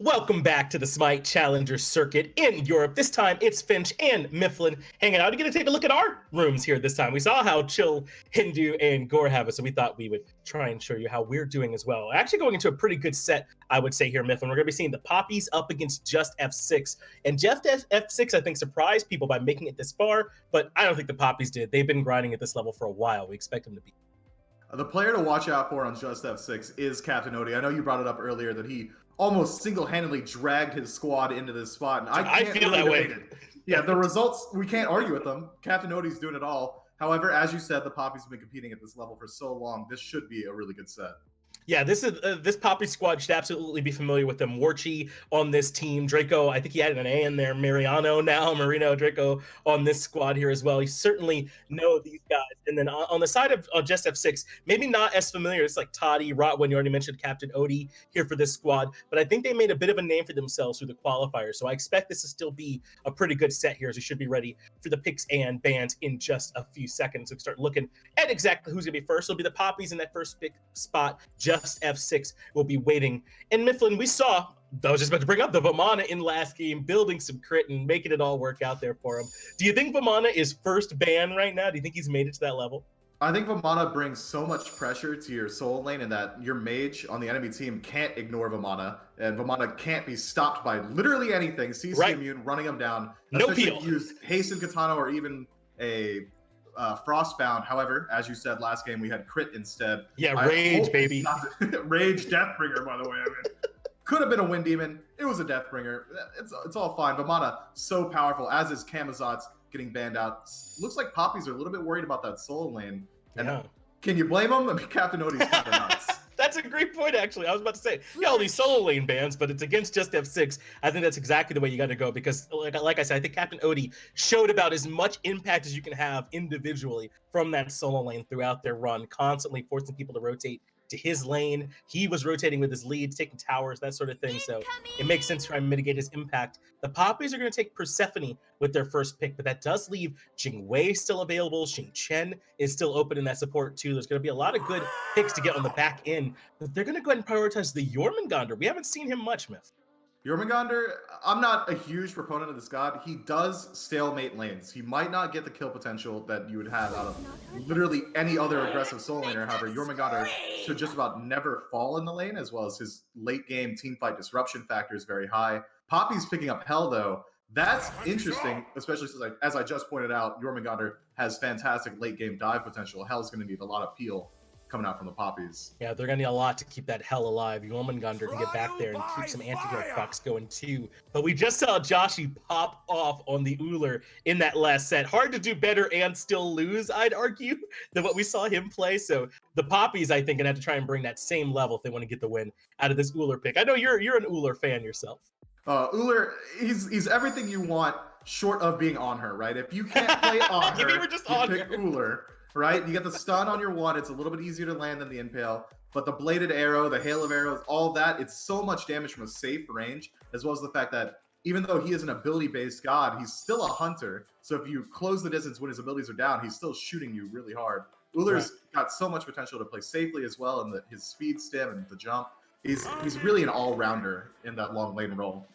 Welcome back to the Smite Challenger Circuit in Europe. This time it's Finch and Mifflin hanging out. We're going to take a look at our rooms here this time. We saw how chill Hindu and Gore have it, so we thought we would try and show you how we're doing as well. Actually going into a pretty good set, I would say here, Mifflin. We're going to be seeing the Papis up against JustF6. And JustF6, I think, surprised people by making it this far, but I don't think the Papis did. They've been grinding at this level for a while. We expect them to be. The player to watch out for on JustF6 is CaptainOti. I know you brought it up earlier that he almost single-handedly dragged his squad into this spot. And I feel that way. Yeah, the results, we can't argue with them. CaptainOti's doing it all. However, as you said, the Papis have been competing at this level for so long. This should be a really good set. Yeah, this Poppy squad should absolutely be familiar with them. Warchi on this team. Draco, I think he had an A in there. Marino, Draco on this squad here as well. You certainly know these guys. And then on the side of JustF6, maybe not as familiar. It's like Totti, Rottwen, you already mentioned CaptainOti here for this squad. But I think they made a bit of a name for themselves through the qualifiers. So I expect this to still be a pretty good set here. So you should be ready for the picks and bans in just a few seconds. So we start looking at exactly who's going to be first. It'll be the Papis in that first pick spot. JustF6 will be waiting. And Mifflin, we saw, I was just about to bring up the Ravana in last game, building some crit and making it all work out there for him. Do you think Ravana is first ban right now? Do you think he's made it to that level? I think Ravana brings so much pressure to your soul lane and that your mage on the enemy team can't ignore Ravana, and Ravana can't be stopped by literally anything. CC right. Immune, running him down. No especially peel. If you use Hasten Katana or even a Frostbound. However, as you said last game, we had crit instead. Yeah, Rage, baby. Rage Deathbringer, by the way. I mean, could have been a Wind Demon. It was a Deathbringer. It's all fine. Vamana, so powerful, as is Camazot's getting banned out. Looks like Papis are a little bit worried about that soul lane. And yeah. Can you blame them? I mean, CaptainOti's kind of nuts. That's a great point, actually. I was about to say, yeah, all these solo lane bans, but it's against JustF6. I think that's exactly the way you got to go because, like I said, I think CaptainOti showed about as much impact as you can have individually from that solo lane throughout their run, constantly forcing people to rotate to his lane. He was rotating with his leads, taking towers, that sort of thing. So it makes sense to try and mitigate his impact. The Papis are going to take Persephone with their first pick, but that does leave Jing still available. Xing is still open in that support too. There's going to be a lot of good picks to get on the back end, but they're going to go ahead and prioritize the Jormungandr. We haven't seen him much, Myth. Jormungandr, I'm not a huge proponent of this god. He does stalemate lanes. He might not get the kill potential that you would have out of literally any other aggressive soul laner. However, Jormungandr should just about never fall in the lane, as well as his late game teamfight disruption factor is very high. Poppy's picking up Hell, though. That's interesting, especially since, as I just pointed out, Jormungandr has fantastic late game dive potential. Hell's going to need a lot of peel coming out from the Papis. Yeah, they're going to need a lot to keep that Hell alive. Jormungandr can get back there and keep some anti-hero procs going too. But we just saw Joshi pop off on the Ullr in that last set. Hard to do better and still lose, I'd argue, than what we saw him play. So the Papis, I think, going to have to try and bring that same level if they want to get the win out of this Ullr pick. I know you're an Ullr fan yourself. Ullr, he's everything you want short of being on her, right? If you can't play on her, if you were just on pick Ullr. Right? You get the stun on your one. It's a little bit easier to land than the impale. But the bladed arrow, the hail of arrows, all of that, it's so much damage from a safe range, as well as the fact that even though he is an ability-based god, he's still a hunter. So if you close the distance when his abilities are down, he's still shooting you really hard. Ullr's got so much potential to play safely as well, and his speed stem and the jump. He's really an all-rounder in that long lane role.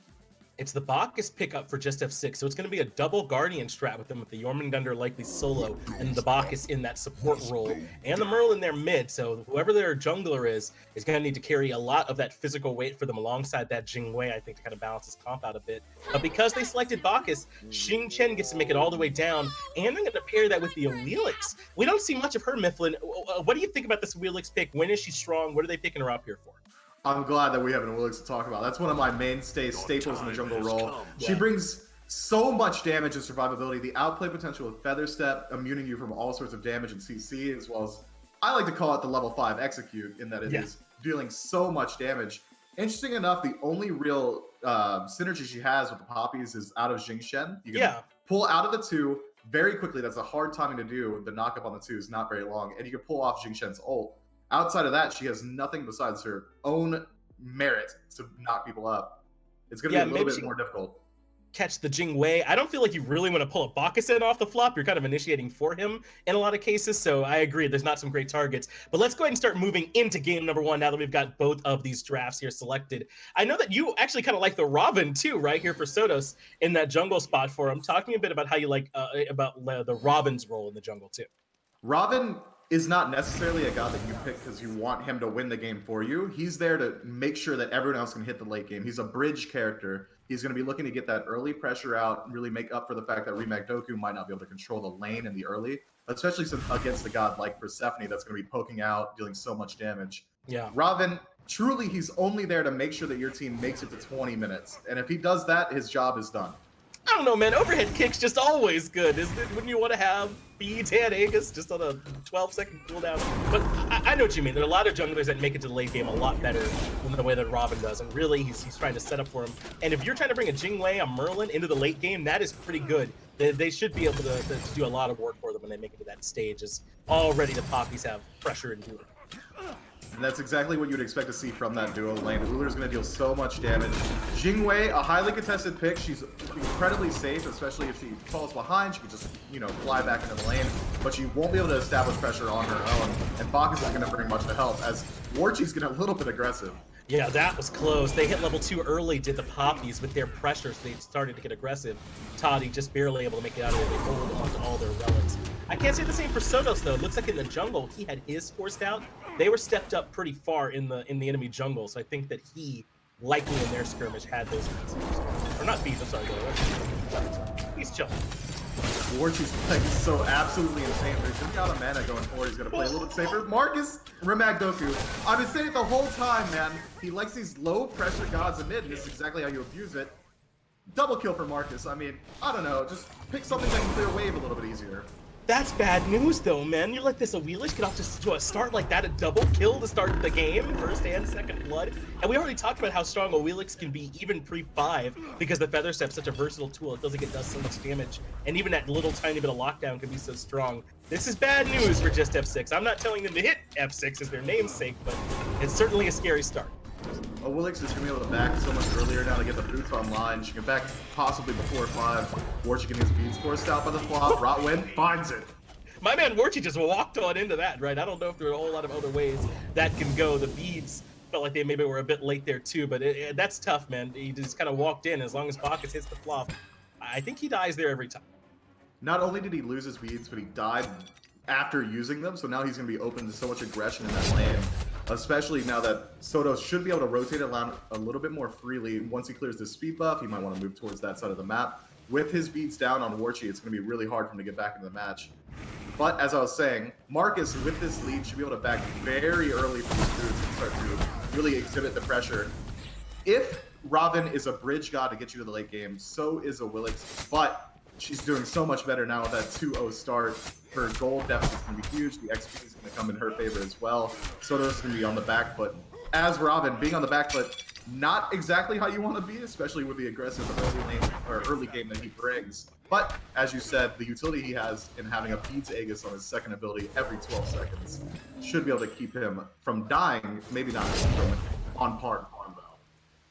It's the Bacchus pickup for JustF6, so it's going to be a double Guardian strat with them, with the Jormungandr likely solo and the Bacchus in that support role, and the Merlin there mid. So whoever their jungler is going to need to carry a lot of that physical weight for them alongside that Jing, I think, to kind of balance his comp out a bit. But because they selected Bacchus, Xing gets to make it all the way down, and they're going to pair that with the Awilix. We don't see much of her, Mifflin. What do you think about this Awilix pick? When is she strong? What are they picking her up here for? I'm glad that we have an Awilix to talk about. That's one of my mainstay staples in the jungle role. She brings so much damage and survivability. The outplay potential with Feather Step, immuning you from all sorts of damage and CC, as well as, I like to call it the level 5 execute, in that it is dealing so much damage. Interesting enough, the only real synergy she has with the Papis is out of Xing. You can pull out of the 2 very quickly. That's a hard timing to do. The knockup on the 2 is not very long, and you can pull off Xing's ult. Outside of that, she has nothing besides her own merit to knock people up. It's going to be a little bit more difficult. catch the Jing Wei. I don't feel like you really want to pull a Bacchus in off the flop. You're kind of initiating for him in a lot of cases, so I agree, there's not some great targets. But let's go ahead and start moving into game number one now that we've got both of these drafts here selected. I know that you actually kind of like the Ravana too, right, here for SCC in that jungle spot for him. Talking a bit about how you like about the Ravana's role in the jungle too. Ravana is not necessarily a god that you pick because you want him to win the game for you. He's there to make sure that everyone else can hit the late game. He's a bridge character. He's going to be looking to get that early pressure out, really make up for the fact that RemagDoku might not be able to control the lane in the early, especially against a god like Persephone that's going to be poking out, dealing so much damage. Yeah. Ravana, truly, he's only there to make sure that your team makes it to 20 minutes. And if he does that, his job is done. I don't know, man. Overhead kick's just always good, isn't it? Wouldn't you want to have beads and Aegis just on a 12-second cooldown? But I know what you mean. There are a lot of junglers that make it to the late game a lot better than the way that Ravana does. And really, he's trying to set up for him. And if you're trying to bring a Jing Wei, a Merlin into the late game, that is pretty good. They should be able to do a lot of work for them when they make it to that stage, as already the Papis have pressure and do it. And that's exactly what you'd expect to see from that duo lane. Ullr is going to deal so much damage. Jing Wei, a highly contested pick. She's incredibly safe, especially if she falls behind. She can just, fly back into the lane. But she won't be able to establish pressure on her own. And Bacchus isn't going to bring much to help, as Warchi's getting a little bit aggressive. Yeah, that was close. They hit level 2 early, did the Papis with their pressure, so they started to get aggressive. Totti just barely able to make it out of there. They hold onto all their relics. I can't say the same for SCC though. It looks like in the jungle, he had his forced out. They were stepped up pretty far in the enemy jungle, so I think that he, likely in their skirmish, had those beats. Or not beats, I'm sorry, he's chilling. Warchi's playing so absolutely insane. There's just got a mana going forward. He's going to play a little bit safer. Markus, RemagDoku. I've been saying it the whole time, man. He likes these low pressure gods in mid, and this is exactly how you abuse it. Double kill for Markus. I mean, I don't know. Just pick something that can clear wave a little bit easier. That's bad news, though, man. You let this Awilix get off to a start like that, a double kill to start the game, first and second blood. And we already talked about how strong Awilix can be even pre-5 because the Feather Step's such a versatile tool. It feels like it does so much damage. And even that little tiny bit of lockdown can be so strong. This is bad news for JustF6. I'm not telling them to hit F6 as their namesake, but it's certainly a scary start. Awilix is going to be able to back so much earlier now to get the boots online. She can back possibly before 5. Warchi can get his beats forced out by the flop. Rottwen finds it. My man Warchi just walked on into that, right? I don't know if there are a whole lot of other ways that can go. The beads felt like they maybe were a bit late there too, but that's tough, man. He just kind of walked in. As long as Bacchus hits the flop, I think he dies there every time. Not only did he lose his beads, but he died after using them, so now he's going to be open to so much aggression in that lane. Especially now that SCC should be able to rotate around a little bit more freely. Once he clears the speed buff, he might want to move towards that side of the map. With his beats down on Warchi, it's going to be really hard for him to get back into the match. But as I was saying, Markus, with this lead, should be able to back very early from the boots and start to really exhibit the pressure. If Ravana is a bridge god to get you to the late game, so is Awilix, but she's doing so much better now with that 2-0 start. Her gold deficit is going to be huge. The XP is going to come in her favor as well. SCC is going to be on the back foot. As Ravana, being on the back foot, not exactly how you want to be, especially with the aggressive early game that he brings. But, as you said, the utility he has in having a beads Aegis on his second ability every 12 seconds should be able to keep him from dying, maybe not from on par though.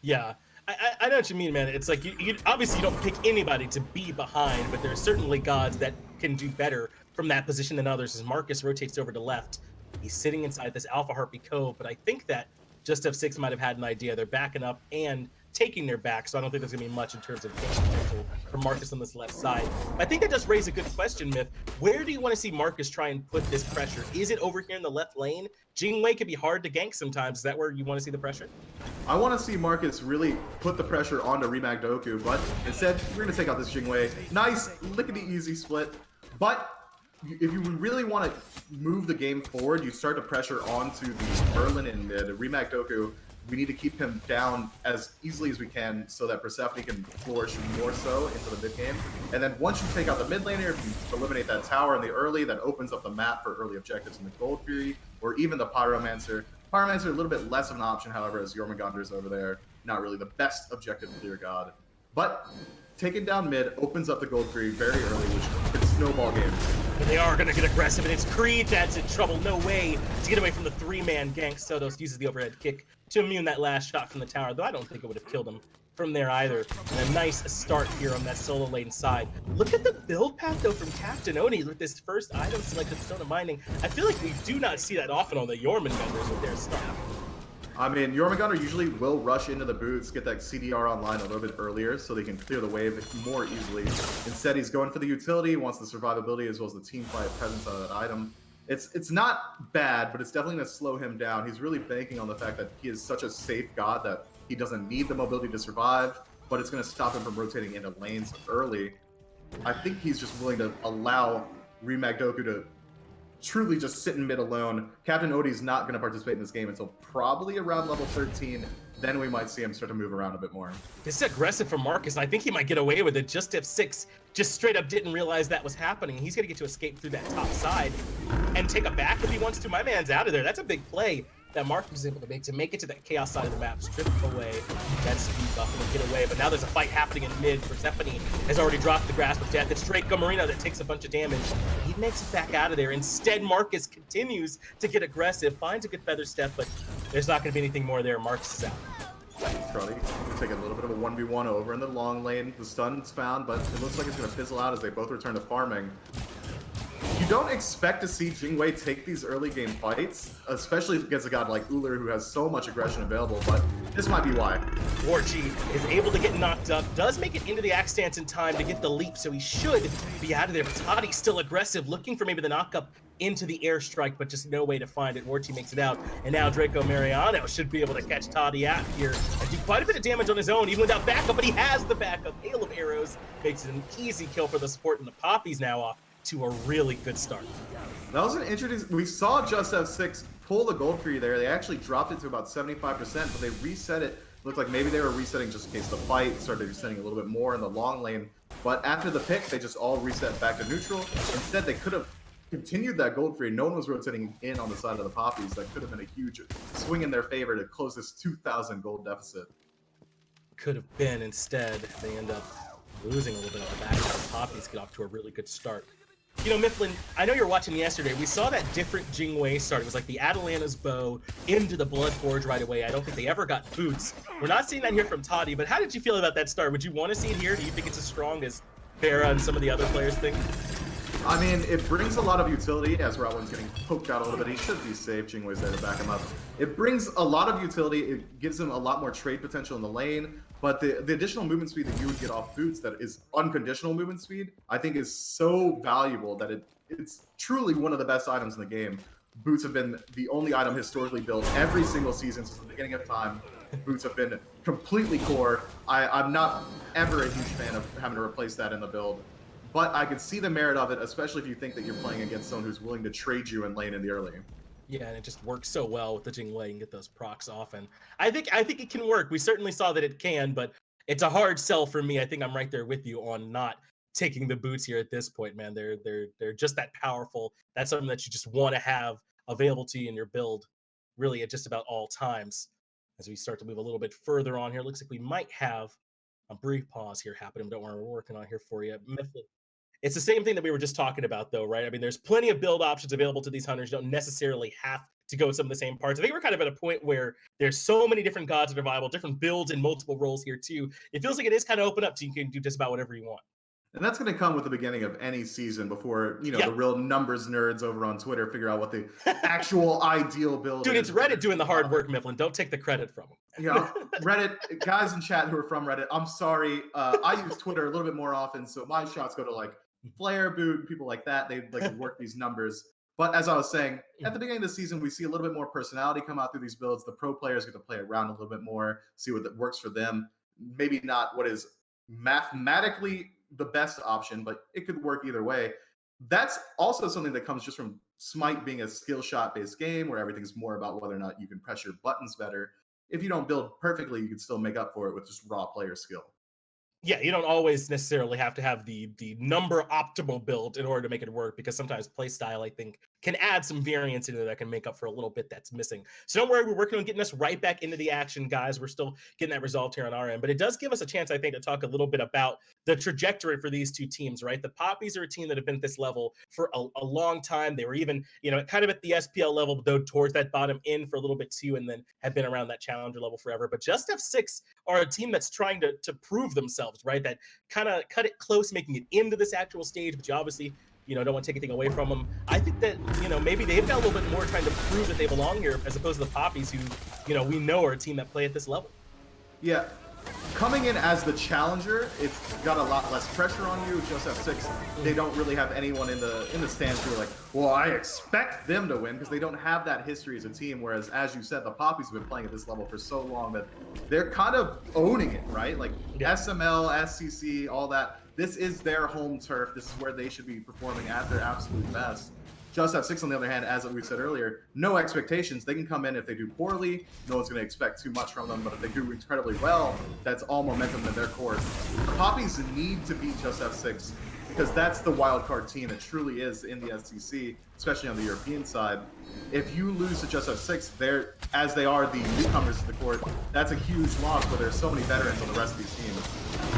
Yeah. I know what you mean, man. It's like, you obviously you don't pick anybody to be behind, but there are certainly gods that can do better from that position than others. As Markus rotates over to left, he's sitting inside this Alpha Harpy Cove, but I think that JustF6 might have had an idea. They're backing up and taking their back, so I don't think there's going to be much in terms of game potential for Markus on this left side. I think that does raise a good question, Myth. Where do you want to see Markus try and put this pressure? Is it over here in the left lane? Jing Wei can be hard to gank sometimes. Is that where you want to see the pressure? I want to see Markus really put the pressure onto RemagDoku, but instead, we're going to take out this Jing Wei. Nice, lickety-easy split, but if you really want to move the game forward, you start to pressure onto the Merlin in mid. RemagDoku, we need to keep him down as easily as we can so that Persephone can flourish more so into the mid game. And then once you take out the mid laner, if you eliminate that tower in the early, that opens up the map for early objectives in the Gold Fury or even the Pyromancer. Pyromancer a little bit less of an option, however, as Jormungandr is over there. Not really the best objective clear god. But taking down mid opens up the Gold Fury very early, which can snowball games. But they are going to get aggressive, and it's Creed that's in trouble. No way to get away from the 3-man gank. SCC uses the overhead kick to immune that last shot from the tower, though I don't think it would have killed him from there either. And a nice start here on that solo lane side. Look at the build path though from CaptainOti with this first item selected, Stone of Mining. I feel like we do not see that often on the Jormungandrs with their start. I mean, Jormungandr usually will rush into the boots, get that CDR online a little bit earlier so they can clear the wave more easily. Instead, he's going for the utility, wants the survivability as well as the team fight presence of that item. It's not bad, but it's definitely going to slow him down. He's really banking on the fact that he is such a safe god that he doesn't need the mobility to survive, but it's going to stop him from rotating into lanes early. I think he's just willing to allow RemagDoku to truly just sit in mid alone. CaptainOti is not going to participate in this game until probably around level 13. Then we might see him start to move around a bit more. This is aggressive from Markus, and I think he might get away with it. JustF6 just straight up didn't realize that was happening. He's going to get to escape through that top side and take a back if he wants to. My man's out of there. That's a big play that Markus was able to make it to that chaos side of the map, strip away that speed buff and get away. But now there's a fight happening in mid. Persephone has already dropped the grasp of death. It's Dracomariano that takes a bunch of damage. He makes it back out of there. Instead, Markus continues to get aggressive, finds a good feather step, but there's not going to be anything more there. Markus is out. Trotty take a little bit of a 1v1 over in the long lane. The stun's found, but it looks like it's going to fizzle out as they both return to farming. You don't expect to see Jing take these early game fights, especially against a god like Ullr who has so much aggression available, but this might be why. Warchi is able to get knocked up, does make it into the axe stance in time to get the leap, so he should be out of there. But Totti's still aggressive, looking for maybe the knockup into the airstrike, but just no way to find it. Warchi makes it out, and now Dracomariano should be able to catch Totti out here and do quite a bit of damage on his own, even without backup, but he has the backup. Hail of arrows makes it an easy kill for the support, and the Papis now off to a really good start. That was an interesting. We saw JustF6 pull the gold tree there. They actually dropped it to about 75%, but they reset it. Looked like maybe they were resetting just in case the fight started resetting a little bit more in the long lane. But after the pick, they just all reset back to neutral. Instead, they could have continued that gold tree. No one was rotating in on the side of the Papis. That could have been a huge swing in their favor to close this 2,000 gold deficit. Could have been. Instead, they end up losing a little bit of the back. The Papis get off to a really good start. You know, Mifflin, I know you're watching yesterday. We saw that different Jing start. It was like the Atalanta's bow into the Blood Forge right away. I don't think they ever got boots. We're not seeing that here from Totti, but how did you feel about that start? Would you want to see it here? Do you think it's as strong as Farah and some of the other players think? I mean, it brings a lot of utility as Rottwen's getting poked out a little bit. He should be safe. Jingwei's there to back him up. It brings a lot of utility. It gives him a lot more trade potential in the lane. But the additional movement speed that you would get off boots that is unconditional movement speed, I think is so valuable that it's truly one of the best items in the game. Boots have been the only item historically built every single season since the beginning of time. Boots have been completely core. I'm not ever a huge fan of having to replace that in the build. But I can see the merit of it, especially if you think that you're playing against someone who's willing to trade you in lane in the early. Yeah, and it just works so well with the Jing and get those procs off. And I think it can work. We certainly saw that it can, but it's a hard sell for me. I think I'm right there with you on not taking the boots here at this point, man. They're just that powerful. That's something that you just want to have available to you in your build, really at just about all times. As we start to move a little bit further on here, looks like we might have a brief pause here happening. Don't worry, we're working on here for you. Mifflin. It's the same thing that we were just talking about, though, right? I mean, there's plenty of build options available to these hunters. You don't necessarily have to go with some of the same parts. I think we're kind of at a point where there's so many different gods that are viable, different builds and multiple roles here, too. It feels like it is kind of open up, so you can do just about whatever you want. And that's going to come with the beginning of any season before, you know, the real numbers nerds over on Twitter figure out what the actual ideal build Dude, is. Dude, it's Reddit doing the hard work, Mifflin. Don't take the credit from them. Yeah, Reddit, guys in chat who are from Reddit, I'm sorry. I use Twitter a little bit more often, so my shots go to, like, Flare, Boot, people like that. They like to work these numbers. But as I was saying, at the beginning of the season, we see a little bit more personality come out through these builds. The pro players get to play around a little bit more, see what works for them. Maybe not what is mathematically the best option, but it could work either way. That's also something that comes just from Smite being a skill shot based game where everything's more about whether or not you can press your buttons better. If you don't build perfectly, you can still make up for it with just raw player skill. Yeah, you don't always necessarily have to have the number optimal build in order to make it work, because sometimes play style, I think, can add some variance into that can make up for a little bit that's missing. So don't worry, we're working on getting us right back into the action, guys. We're still getting that resolved here on our end, but it does give us a chance, I think, to talk a little bit about the trajectory for these two teams, right? The Papis are a team that have been at this level for a long time. They were even, kind of at the SPL level, though towards that bottom end for a little bit too, and then have been around that challenger level forever. But JustF6 are a team that's trying to prove themselves, right? That kind of cut it close, making it into this actual stage, but you obviously don't want to take anything away from them. I think that, maybe they've got a little bit more trying to prove that they belong here as opposed to the Papis who, we know are a team that play at this level. Yeah. Coming in as the challenger, it's got a lot less pressure on you. JustF6, they don't really have anyone in the stands who are like, well, I expect them to win, because they don't have that history as a team. Whereas, as you said, the Papis have been playing at this level for so long that they're kind of owning it, right? Like SML, SCC, all that. This is their home turf. This is where they should be performing at their absolute best. JustF6, on the other hand, as we said earlier, no expectations. They can come in if they do poorly. No one's going to expect too much from them. But if they do incredibly well, that's all momentum in their course. The Papis need to beat JustF6 because that's the wild card team. It truly is in the SCC, especially on the European side. If you lose to JustF6, as they are the newcomers to the court, that's a huge loss where there's so many veterans on the rest of these teams.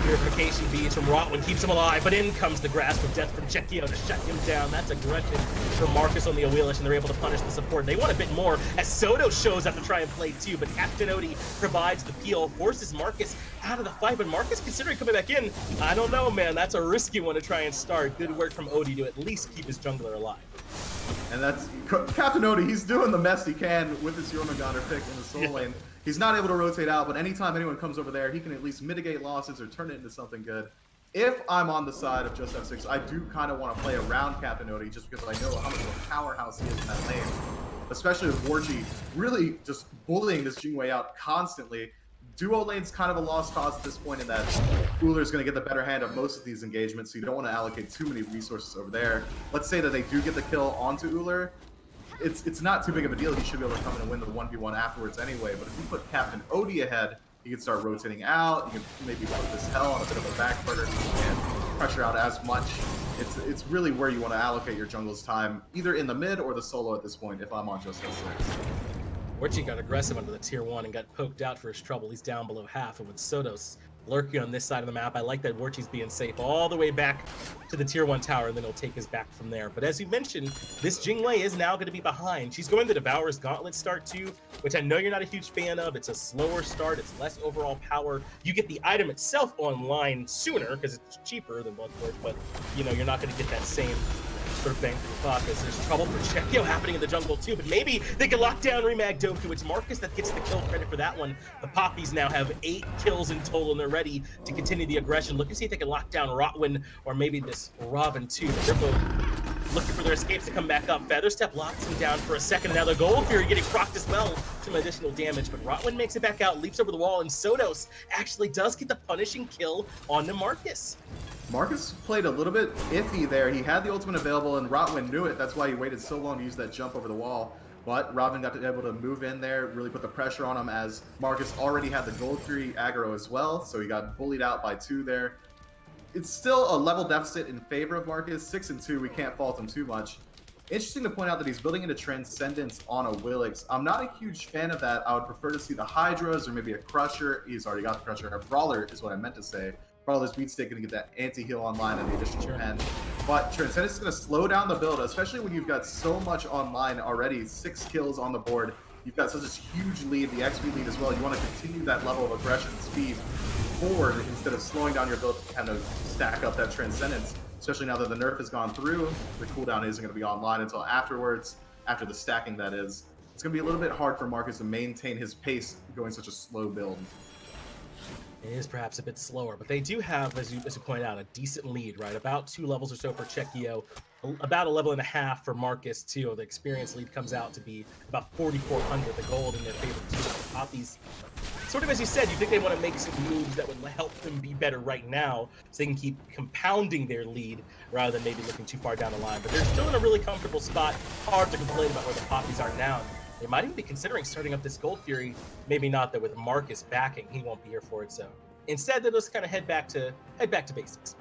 Purification beads from Rottwen keeps him alive, but in comes the grasp of death from Chekio to shut him down. That's aggression from Markus on the Awilix, and they're able to punish the support. They want a bit more as SCC shows up to try and play too, but CaptainOti provides the peel, forces Markus out of the fight, but Markus, considering coming back in, I don't know, man. That's a risky one to try and start. Good work from Oti to at least keep his jungler alive. And that's CaptainOti. He's doing the best he can with his Jormungandr pick in the soul lane. He's not able to rotate out, but anytime anyone comes over there, he can at least mitigate losses or turn it into something good. If I'm on the side of JustF6, I do kind of want to play around CaptainOti just because I know how much of a powerhouse he is in that lane. Especially with Warchi really just bullying this Jing out constantly. Duo lane's kind of a lost cause at this point in that Ullr is going to get the better hand of most of these engagements, so you don't want to allocate too many resources over there. Let's say that they do get the kill onto Ullr. It's not too big of a deal. He should be able to come in and win the 1v1 afterwards anyway. But if you put CaptainOti ahead, he can start rotating out. You can maybe put this hell on a bit of a back burner so you can't pressure out as much. It's really where you want to allocate your jungle's time, either in the mid or the solo at this point, if I'm on JustF6. Warchi got aggressive under the tier 1 and got poked out for his trouble. He's down below half, and with Sotos lurking on this side of the map, I like that Warchi's being safe all the way back to the tier 1 tower, and then he'll take his back from there. But as you mentioned, this Jing is now going to be behind. She's going to Devourer's Gauntlet start too, which I know you're not a huge fan of. It's a slower start. It's less overall power. You get the item itself online sooner because it's cheaper than Bloodforge, but you're not going to get that same sort of bang for the buck. As there's trouble for Chekio happening in the jungle too, but maybe they can lock down RemagDoku. It's Markus that gets the kill credit for that one. The Papis now have 8 kills in total, and they're ready to continue the aggression. Look to see if they can lock down Rottwen or maybe this Ravana too. But they're both looking for their escapes to come back up. Featherstep locks him down for a second, and now the Gold Fury getting procced as well. Some additional damage, but Rottwen makes it back out, leaps over the wall, and Sotos actually does get the punishing kill on the Markus. Markus played a little bit iffy there. He had the ultimate available, and Rottwen knew it. That's why he waited so long to use that jump over the wall. But Ravana got to be able to move in there, really put the pressure on him, as Markus already had the Gold Fury aggro as well, so he got bullied out by 2 there. It's still a level deficit in favor of Markus. 6-2, we can't fault him too much. Interesting to point out that he's building into Transcendence on Awilix. I'm not a huge fan of that. I would prefer to see the Hydras or maybe a Crusher. He's already got the Crusher. A Brawler is what I meant to say. Brawler's beat stick going to get that anti-heal online and the additional pen. But Transcendence is going to slow down the build, especially when you've got so much online already. 6 kills on the board. You've got such a huge lead, the XP lead as well. You want to continue that level of aggression and speed forward instead of slowing down your build to kind of stack up that Transcendence. Especially now that the nerf has gone through, the cooldown isn't going to be online until afterwards, after the stacking that is. It's going to be a little bit hard for Markus to maintain his pace going such a slow build. It is perhaps a bit slower, but they do have, as you point out, a decent lead, right? About 2 levels or so for Chekio, about a level and a half for Markus too. The experience lead comes out to be about 4,400, the gold in their favorite team. The Papis, sort of as you said, you think they want to make some moves that would help them be better right now, so they can keep compounding their lead rather than maybe looking too far down the line. But they're still in a really comfortable spot. Hard to complain about where the Papis are now. They might even be considering starting up this Gold Fury. Maybe not, though, with Markus backing. He won't be here for it, so instead they'll just kind of head back to basics.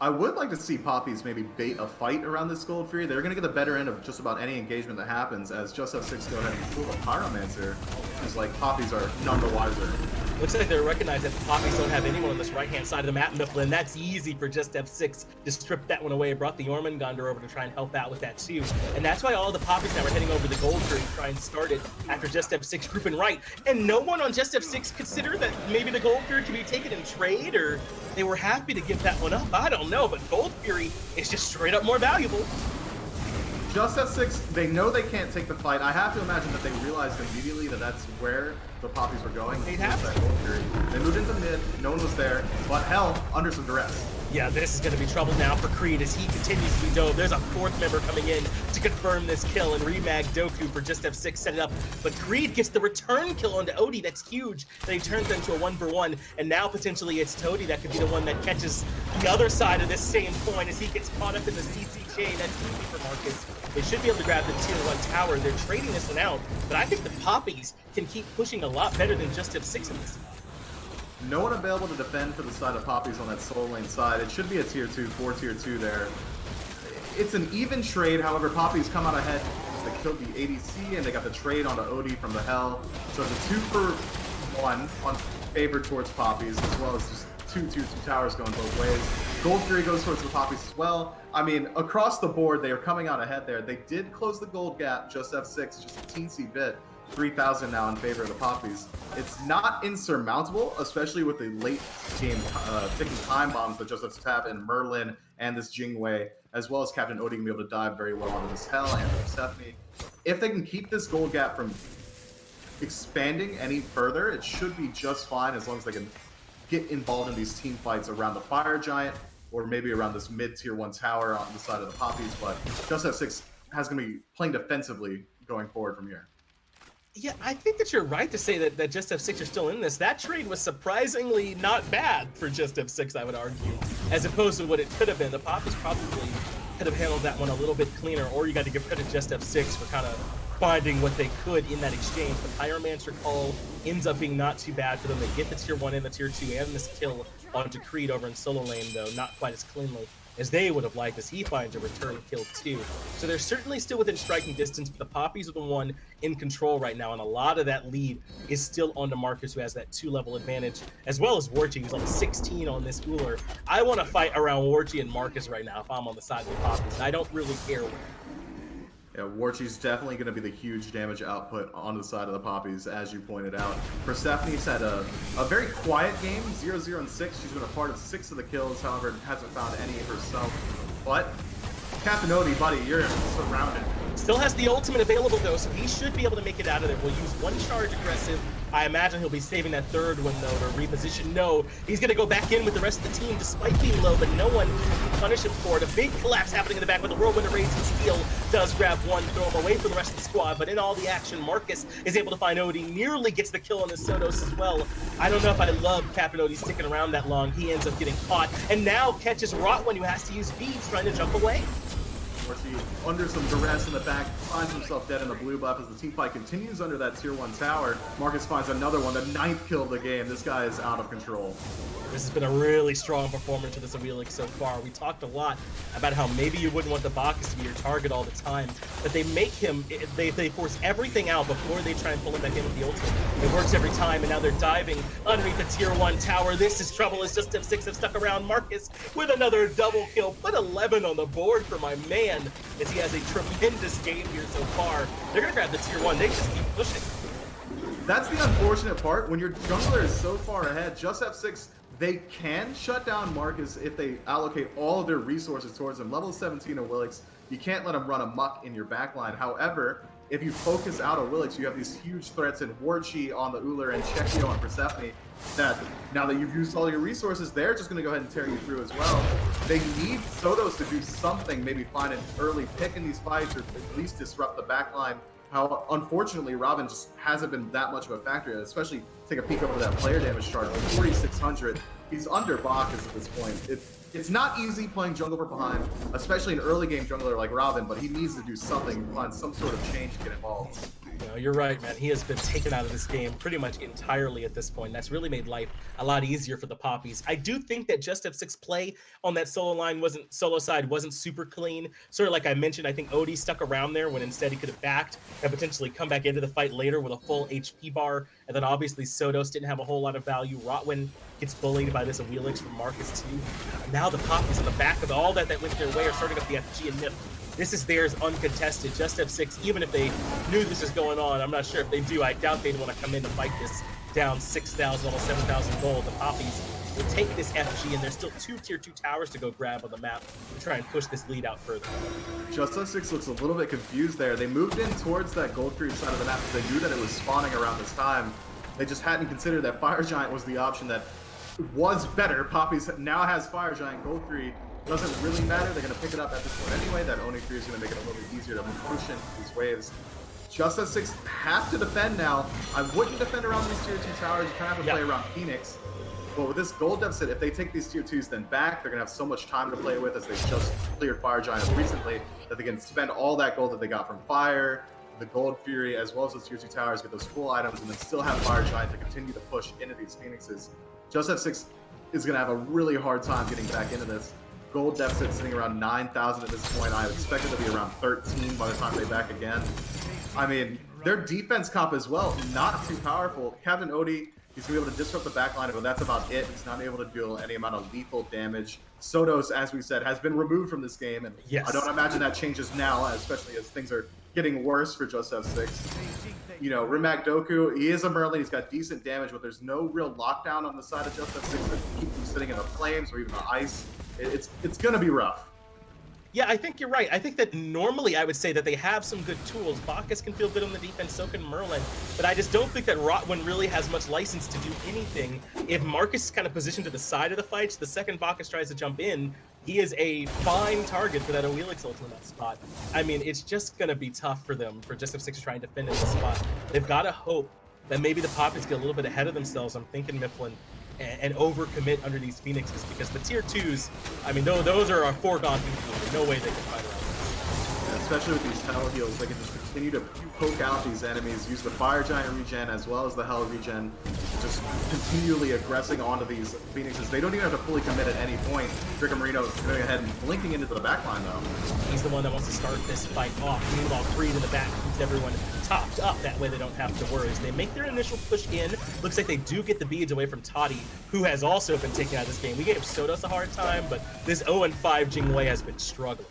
I would like to see Papis maybe bait a fight around this Gold Fury. They're going to get the better end of just about any engagement that happens as JustF6 go ahead and pull a Pyromancer. It's like Papis are none the wiser. Looks like they're recognizing that the Papis don't have anyone on this right-hand side of the map, Mifflin. That's easy for JustF6 to strip that one away. Brought the Jormungandr over to try and help out with that too. And that's why all the Papis now are heading over the Gold Fury to try and start it after JustF6 grouping right. And no one on JustF6 considered that maybe the Gold Fury could be taken in trade, or they were happy to give that one up. I don't know, but Gold Fury is just straight up more valuable. JustF6, they know they can't take the fight. I have to imagine that they realized immediately that that's where the Papis were going. They'd have that Gold Fury. They moved into mid, no one was there, but hell, under some duress. Yeah, this is going to be trouble now for Creed as he continues to be dove. There's a fourth member coming in to confirm this kill, and RemagDoku for JustF6 set it up. But Creed gets the return kill onto Oti. That's huge. Then he turns into a 1-for-1, and now potentially it's Toti that could be the one that catches the other side of this same coin as he gets caught up in the CC chain. That's easy for Markus. They should be able to grab the tier 1 tower. They're trading this one out, but I think the Papis can keep pushing a lot better than JustF6 in this. No one available to defend for the side of Papis on that solo lane side. It should be a tier 2, 4 tier 2 there. It's an even trade, however, Papis come out ahead. They killed the ADC and they got the trade onto Odin from the Hell. So it's a 2-for-1 on favored towards Papis, as well as just two towers going both ways. Gold Fury goes towards the Papis as well. I mean, across the board, they are coming out ahead there. They did close the gold gap, JustF6, just a teensy bit. 3,000 now in favor of the Papis. It's not insurmountable, especially with the late game ticking time bombs that JustF6 have in Merlin and this Jing way, as well as CaptainOti can be able to dive very well onto this Hell and Persephone. If they can keep this gold gap from expanding any further, it should be just fine as long as they can get involved in these team fights around the Fire Giant or maybe around this mid-tier 1 tower on the side of the Papis, but JustF6 has going to be playing defensively going forward from here. Yeah, I think that you're right to say that JustF6 are still in this. That trade was surprisingly not bad for JustF6, I would argue, as opposed to what it could have been. The Papis probably could have handled that one a little bit cleaner, or you got to give credit to JustF6 for kind of finding what they could in that exchange. The Pyromancer call ends up being not too bad for them. They get the tier 1 and the tier 2 and this kill onto Creed over in solo lane, though not quite as cleanly as they would have liked, as he finds a return kill too. So they're certainly still within striking distance, but the Papis are the one in control right now, and a lot of that lead is still onto Markus, who has that 2-level advantage, as well as Warchi, who's on 16 on this Ullr. I want to fight around Warchi and Markus right now if I'm on the side of the Papis. I don't really care where. Yeah, Warchi's definitely going to be the huge damage output on the side of the Papis, as you pointed out. Persephone's had a very quiet game, 0-0 and 6. She's been a part of 6 of the kills, however, hasn't found any herself. But CaptainOti, buddy, you're surrounded. Still has the ultimate available though, so he should be able to make it out of there. We'll use 1 charge aggressive. I imagine he'll be saving that 3rd one though to reposition. No, he's gonna go back in with the rest of the team despite being low, but no one can punish him for it. A big collapse happening in the back with the whirlwind of Rage and Steel does grab one, throw him away from the rest of the squad, but in all the action, Markus is able to find Odin, nearly gets the kill on the iSotos as well. I don't know if I love CaptainOti sticking around that long. He ends up getting caught, and now catches Rottwen, who has to use beads trying to jump away. Warchi under some duress in the back, finds himself dead in the blue buff as the team fight continues under that tier 1 tower. Markus finds another one, the 9th kill of the game. This guy is out of control. This has been a really strong performance for this Awilix so far. We talked a lot about how maybe you wouldn't want the Bacchus to be your target all the time, but they make him, they force everything out before they try and pull him back in with the ultimate. It works every time, and now they're diving underneath the tier 1 tower. This is trouble as JustF6 have stuck around. Markus with another double kill, put 11 on the board for my man, as he has a tremendous game here so far. They're gonna grab the tier 1, they just keep pushing. That's the unfortunate part. When your jungler is so far ahead, JustF6, they can shut down Markus if they allocate all of their resources towards him. Level 17 Awilix, you can't let him run amok in your backline. However, if you focus out Awilix, you have these huge threats in Warchi on the Ullr and Chekio on Persephone that now that you've used all your resources, they're just going to go ahead and tear you through as well. They need iSotos to do something, maybe find an early pick in these fights or at least disrupt the backline. How unfortunately Robin just hasn't been that much of a factor, especially take a peek over that player damage chart, like 4,600. He's under Bacchus at this point. It's not easy playing jungle from behind, especially an early game jungler like Robin, but he needs to do something, find some sort of change to get involved. No, you're right, man. He has been taken out of this game pretty much entirely at this point. That's really made life a lot easier for the Papis. I do think that JustF6 play on that solo side wasn't super clean. Sort of like I mentioned, I think Odie stuck around there when instead he could have backed and potentially come back into the fight later with a full HP bar. And then obviously SCC didn't have a whole lot of value. Rottwen gets bullied by this Awilix from Markus too. Now the Papis on the back of all that went their way are starting up the FG and Myth. This is theirs uncontested. JustF6, even if they knew this is going on, I'm not sure if they do. I doubt they'd want to come in and fight this down 6,000, almost 7,000 gold. The Papis will take this FG, and there's still 2 tier 2 towers to go grab on the map to try and push this lead out further. JustF6 looks a little bit confused there. They moved in towards that gold creep side of the map because they knew that it was spawning around this time. They just hadn't considered that Fire Giant was the option that was better. Papis now has Fire Giant, gold 3. Doesn't really matter. They're going to pick it up at this point anyway. That Oni 3 is going to make it a little bit easier to push into these waves. JustF6 have to defend now. I wouldn't defend around these tier 2 towers. You kind of have to play around Phoenix. But with this gold deficit, if they take these tier 2s then back, they're going to have so much time to play with as they just cleared Fire Giant recently that they can spend all that gold that they got from Fire, the Gold Fury, as well as those tier 2 towers, get those full items, and then still have Fire Giant to continue to push into these Phoenixes. JustF6 is going to have a really hard time getting back into this. Gold deficit sitting around 9,000 at this point. I expect it to be around 13 by the time they back again. I mean, their defense comp as well, not too powerful. CaptainOti, he's going to be able to disrupt the backline, but that's about it. He's not able to deal any amount of lethal damage. SCC, as we said, has been removed from this game, and I don't imagine that changes now, especially as things are getting worse for JustF6. You know, RemagDoku, he is a Merlin, he's got decent damage, but there's no real lockdown on the side of JustF6 that can keep them sitting in the flames or even the ice. It's going to be rough. Yeah, I think you're right. I think that normally I would say that they have some good tools. Bacchus can feel good on the defense, so can Merlin. But I just don't think that Rottwen really has much license to do anything. If Markus is kind of positioned to the side of the fights, the second Bacchus tries to jump in, he is a fine target for that Awilix ult in that spot. I mean, it's just going to be tough for them, for JustF6 to try and defend in this spot. They've got to hope that maybe the Papis get a little bit ahead of themselves. I'm thinking Mifflin, and overcommit under these Phoenixes, because the tier 2s, I mean, those are a foregone conclusion. There's no way they can fight around. Yeah, especially with these Hell heals, they can just continue to poke out these enemies, use the Fire Giant regen as well as the Hell regen, just continually aggressing onto these Phoenixes. They don't even have to fully commit at any point. Dracomariano is going ahead and blinking into the backline though. He's the one that wants to start this fight off. Meanwhile, Creed in the back keeps everyone topped up. That way they don't have to worry. As they make their initial push in, looks like they do get the beads away from Totti, who has also been taken out of this game. We gave SCC a hard time, but this 0-5 Jing has been struggling.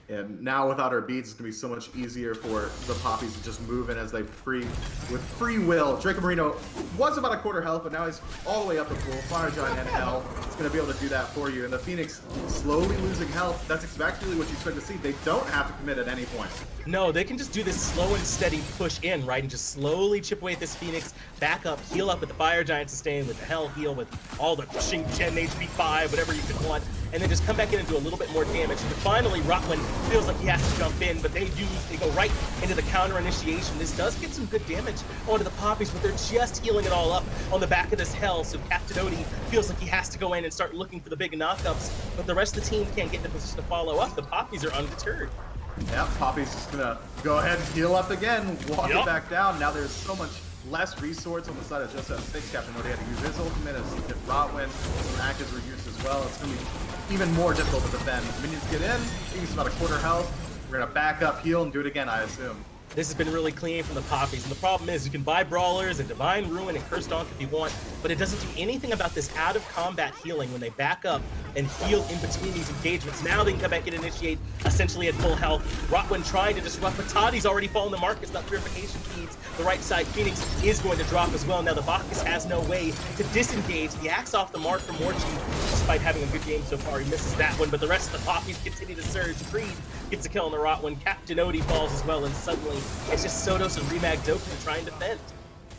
And now without our beads, it's going to be so much easier for the Papis to just move in as they with free will. Dracomariano was about a quarter health, but now he's all the way up to full. Fire Giant and Hell. It's going to be able to do that for you. And the Phoenix slowly losing health. That's exactly what you expect to see. They don't have to commit at any point. No, they can just do this slow and steady push in, right? And just slowly chip away at this Phoenix, back up, heal up with the Fire Giant sustain, with the Hell heal, with all the Xing 10 HP 5, whatever you could want, and then just come back in and do a little bit more damage. And finally, Rottwen feels like he has to jump in, but they go right into the counter initiation. This does get some good damage onto the Papis, but they're just healing it all up on the back of this Hell, so CaptainOti feels like he has to go in and start looking for the big knockups, but the rest of the team can't get in a position to follow up. The Papis are undeterred. Yeah, Papis just gonna go ahead and heal up again, walk it back down. Now there's so much less resource on the side of JustF6. CaptainOti had to use his ultimate as Rottwen. Some actives were used as well. It's gonna be even more difficult to defend. Minions get in, he's about a quarter health. We're gonna back up, heal, and do it again, I assume. This has been really clean from the Papis, and the problem is you can buy Brawlers and Divine Ruin and Cursed Donk if you want, but it doesn't do anything about this out-of-combat healing when they back up and heal in between these engagements. Now they can come back and initiate essentially at full health. Rottwen trying to disrupt, but Totti's already fallen to Markus. That purification feeds the right side. Phoenix is going to drop as well. Now the Bacchus has no way to disengage. The axe off the mark from Warchi, despite having a good game so far. He misses that one, but the rest of the Papis continue to surge. Creed gets a kill on the Rottwen. CaptainOti falls as well, and suddenly it's just SCC and RemagDoku trying to defend.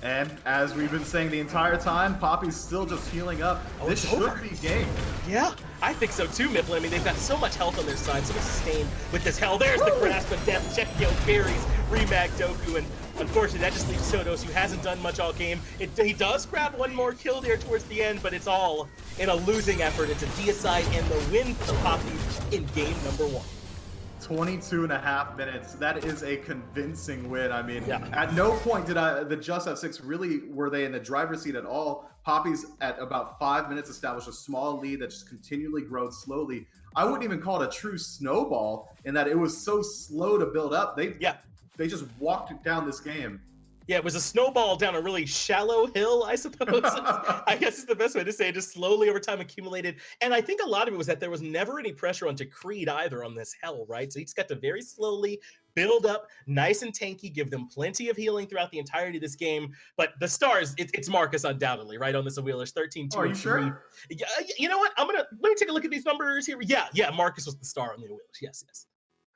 And as we've been saying the entire time, Papis still just healing up. This should be game. Yeah, I think so too, Mifflin. I mean, they've got so much health on their side, so much sustain with this Hell. There's the grasp of death. Checkio carries RemagDoku, and unfortunately, that just leaves SCC, who hasn't done much all game. He does grab one more kill there towards the end, but it's all in a losing effort. It's a deicide and the win for the Papis in game number 1. 22.5 minutes. That is a convincing win. I mean, Yeah. at no point did the JustF6 really were they in the driver's seat at all. Papis at about 5 minutes established a small lead that just continually grows slowly. I wouldn't even call it a true snowball in that it was so slow to build up. They just walked down this game. Yeah, it was a snowball down a really shallow hill, I suppose. I guess is the best way to say it. Just slowly over time accumulated. And I think a lot of it was that there was never any pressure onto Creed either on this hell, right? So he just got to very slowly build up, nice and tanky, give them plenty of healing throughout the entirety of this game. But the stars, it's Markus undoubtedly, right, on this Awilix, 13-2. Are you sure? Yeah, you know what? Let me take a look at these numbers here. Yeah, Markus was the star on the Awilix. Yes.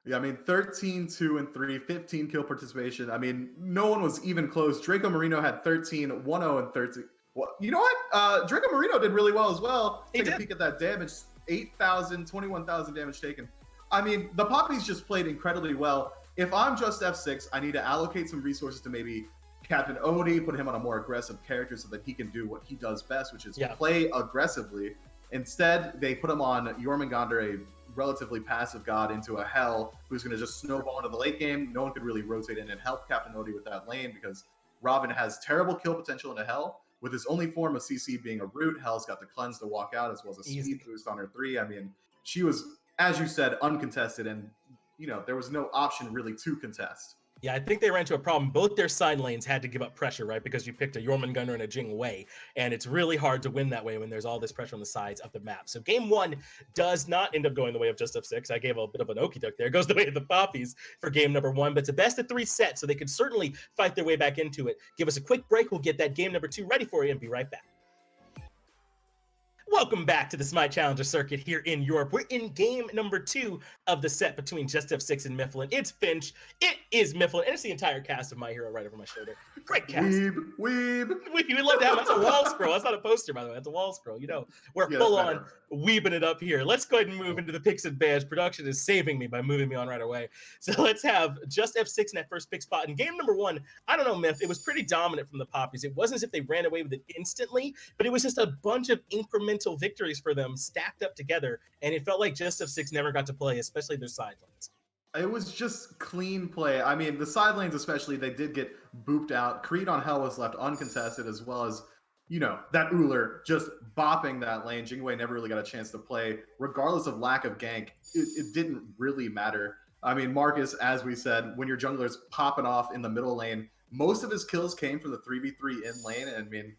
Yeah, I mean, 13, 2, and 3, 15 kill participation. I mean, no one was even close. Dracomariano had 13, 1-0, and 13. Well, you know what? Dracomariano did really well as well. Take a peek at that damage. 8,000, 21,000 damage taken. I mean, the Papis just played incredibly well. If I'm JustF6, I need to allocate some resources to maybe CaptainOti, put him on a more aggressive character so that he can do what he does best, which is play aggressively. Instead, they put him on Jormungandr, a relatively passive god, into a hell who's going to just snowball into the late game. No one could really rotate in and help CaptainOti with that lane because Ravana has terrible kill potential into hell. With his only form of CC being a root, Hell's got the cleanse to walk out as well as a speed boost on her 3. I mean, she was, as you said, uncontested, and there was no option really to contest. Yeah, I think they ran into a problem. Both their side lanes had to give up pressure, right? Because you picked a Jormungandr and a Jing away, and it's really hard to win that way when there's all this pressure on the sides of the map. So game 1 does not end up going the way of JustF6. I gave a bit of an okie doke there. It goes the way of the Papis for game number 1, but it's a best of 3 set, so they could certainly fight their way back into it. Give us a quick break. We'll get that game number 2 ready for you and be right back. Welcome back to the Smite Challenger circuit here in Europe. We're in game number 2 of the set between JustF6 and Mifflin. It's Finch, it is Mifflin, and it's the entire cast of My Hero right over my shoulder. Great cast. Weeb. We love to have that's a wall scroll. That's not a poster, by the way. That's a wall scroll. We're full on weebing it up here. Let's go ahead and move into the picks and bans. Production is saving me by moving me on right away. So let's have JustF6 in that first pick spot. In game number 1, I don't know, Miff, it was pretty dominant from the Papis. It wasn't as if they ran away with it instantly, but it was just a bunch of incremental victories for them stacked up together, and it felt like JustF6 never got to play, especially their side lanes. It was just clean play. I mean, the side lanes especially, they did get booped out. Creed on Hell was left uncontested, as well as, that Ullr just bopping that lane. Jingwei never really got a chance to play. Regardless of lack of gank, it didn't really matter. I mean, Markus, as we said, when your jungler's popping off in the middle lane, most of his kills came from the 3v3 in lane, and I mean,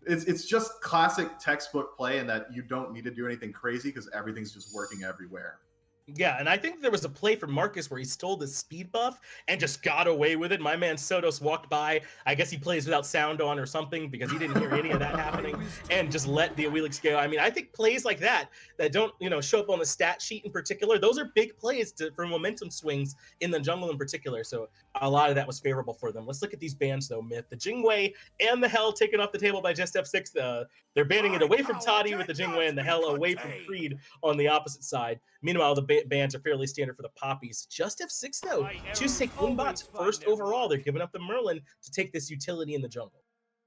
it's just classic textbook play in that you don't need to do anything crazy because everything's just working everywhere. Yeah, and I think there was a play from Markus where he stole the speed buff and just got away with it. My man Sotos walked by. I guess he plays without sound on or something because he didn't hear any of that happening and just let the Awilix go. I mean, I think plays like that don't, show up on the stat sheet in particular, those are big plays for momentum swings in the jungle in particular. So a lot of that was favorable for them. Let's look at these bans though, Myth. The Jingwei and the Hell taken off the table by JustF6. They're banning it away from Totti with the Jingwei and the Hell away from Creed on the opposite side. Meanwhile, the bans are fairly standard for the Papis. JustF6, though, choose to take Hunbots first overall. They're giving up the Merlin to take this utility in the jungle.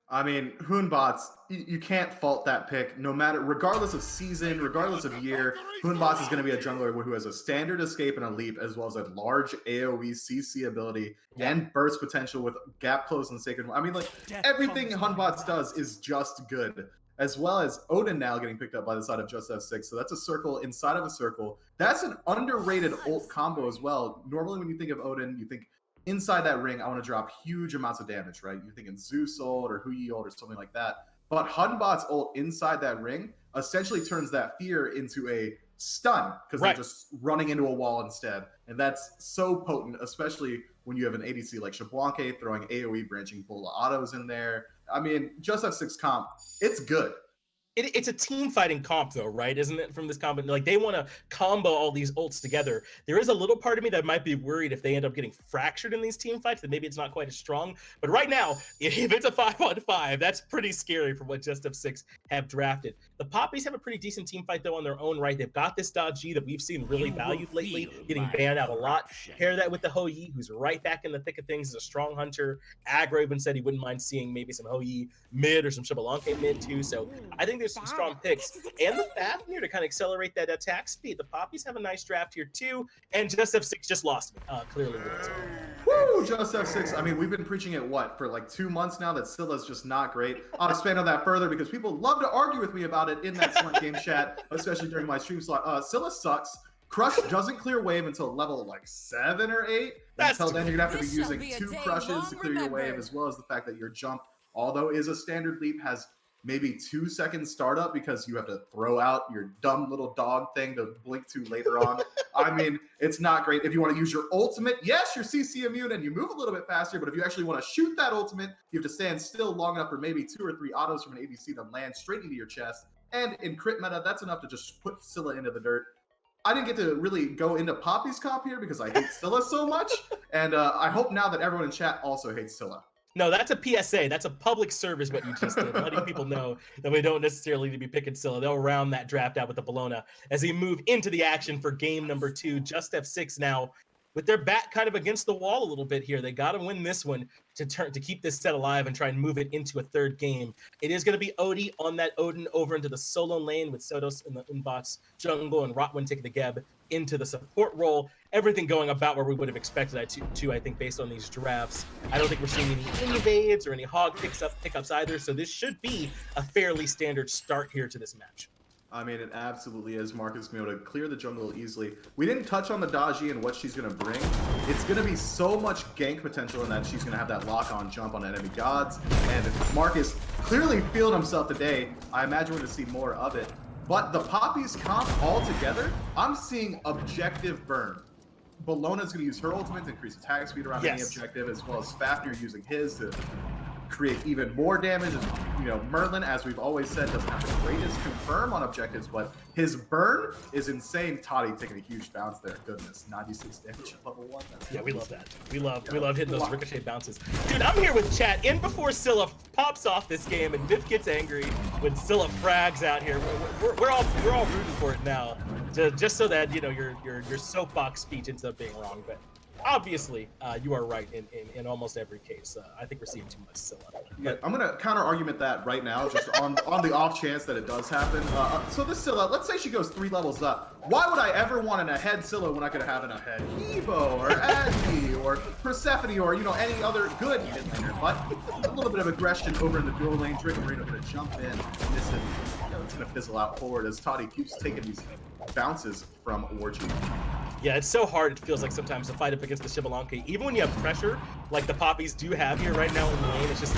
I mean, Hunbots, you can't fault that pick. No matter, regardless of season, regardless of year, Hunbots is going to be a jungler who has a standard escape and a leap, as well as a large AoE CC ability and burst potential with gap close and sacred. I mean, like, everything Hunbots does is just good. As well as Odin now getting picked up by the side of JustF6. So that's a circle inside of a circle. That's an underrated ult combo as well. Normally when you think of Odin, you think inside that ring, I want to drop huge amounts of damage, right? You're thinking Zeus ult or Hui ult or something like that. But Hunbot's ult inside that ring essentially turns that fear into a stun because they're just running into a wall instead. And that's so potent, especially when you have an ADC like Xbalanque throwing AoE branching Bola autos in there. I mean, JustF6 comp, it's good. It's a team fighting comp though, right? Isn't it, from this combo? Like, they want to combo all these ults together. There is a little part of me that might be worried if they end up getting fractured in these team fights, that maybe it's not quite as strong. But right now, if it's a 5-on-5, that's pretty scary for what JustF6 have drafted. The Papis have a pretty decent team fight though on their own right. They've got this Dodge that we've seen really valued lately, getting banned out a lot. Pair that with the Hou-Yi, who's right back in the thick of things, is a strong hunter. Aggro even said he wouldn't mind seeing maybe some Hou-Yi mid or some Xbalanque mid too. So I think there's some strong picks. And the Fafnir to kind of accelerate that attack speed. The Papis have a nice draft here too. And JustF6 just lost me, clearly. Woo, JustF6. I mean, we've been preaching it, for like 2 months now that Scylla's just not great. I'll expand on that further because people love to argue with me about it in that Slint game chat, especially during my stream slot. Scylla sucks. Crush doesn't clear wave until level like 7 or 8. Until then, you're gonna have to be using 2 crushes to clear your wave, as well as the fact that your jump, although is a standard leap, has maybe 2 seconds startup because you have to throw out your dumb little dog thing to blink to later on. I mean, it's not great. If you want to use your ultimate, yes, you're CC immune and you move a little bit faster, but if you actually want to shoot that ultimate, you have to stand still long enough for maybe 2 or 3 autos from an ABC to land straight into your chest. And in crit meta, that's enough to just put Scylla into the dirt. I didn't get to really go into Papis comp here because I hate Scylla so much, and I hope now that everyone in chat also hates Scylla. No, that's a PSA. That's a public service, what you just did. Letting people know that we don't necessarily need to be picking Scylla. They'll round that draft out with the Bellona as we move into the action for game number 2. JustF6 now with their back kind of against the wall a little bit here. They got to win this one to keep this set alive and try and move it into a 3rd game. It is going to be Oti on that Odin over into the solo lane with SCC in the inbox jungle and Rottwen taking the Geb into the support role. Everything going about where we would have expected I think, based on these drafts. I don't think we're seeing any invades or any hog pickups either, so this should be a fairly standard start here to this match. I mean, it absolutely is. Markus is going to be able to clear the jungle easily. We didn't touch on the Daji and what she's going to bring. It's going to be so much gank potential in that she's going to have that lock-on jump on enemy gods. And Markus clearly feeling himself today. I imagine we're going to see more of it. But the Papis comp altogether, I'm seeing objective burn. Bellona's going to use her ultimate to increase attack speed around any objective, as well as Fafnir using his to create even more damage. You know, Merlin, as we've always said, doesn't have the greatest confirm on objectives, but his burn is insane. Totti taking a huge bounce there. Goodness, 96 damage at level 1. Yeah, we love that. We love hitting those ricochet bounces. Dude, I'm here with chat in before Scylla pops off this game and Biff gets angry when Scylla frags out here. We're all rooting for it now, just so that, you know, your soapbox speech ends up being wrong. But obviously, you are right in almost every case. I think we're seeing too much Scylla. Yeah, I'm going to counter-argument that right now, just on the off chance that it does happen. So this Scylla, let's say she goes 3 levels up. Why would I ever want an ahead Scylla when I could have an ahead Evo or Adney or Persephone or, you know, any other good mid laner? But a little bit of aggression over in the dual lane. Dracomariano going to jump in. And this is, you know, it's going to fizzle out forward as Totti keeps taking these bounces from Warchi. Yeah, it's so hard, it feels like sometimes, to fight up against the Xbalanque. Even when you have pressure, like the Papis do have here right now in the lane, it's just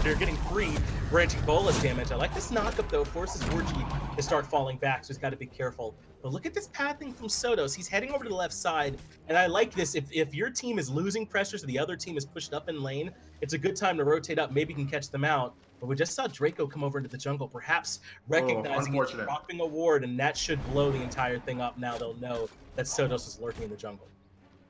they're getting free branching bolus damage. I like this knockup, though. Forces Warchi to start falling back, so he's got to be careful. But look at this pathing from SCC. He's heading over to the left side, and I like this. If your team is losing pressure, so the other team is pushed up in lane, it's a good time to rotate up. Maybe you can catch them out. But we just saw Draco come over into the jungle, perhaps recognizing it, dropping a ward, and that should blow the entire thing up. Now they'll know that SCC is lurking in the jungle.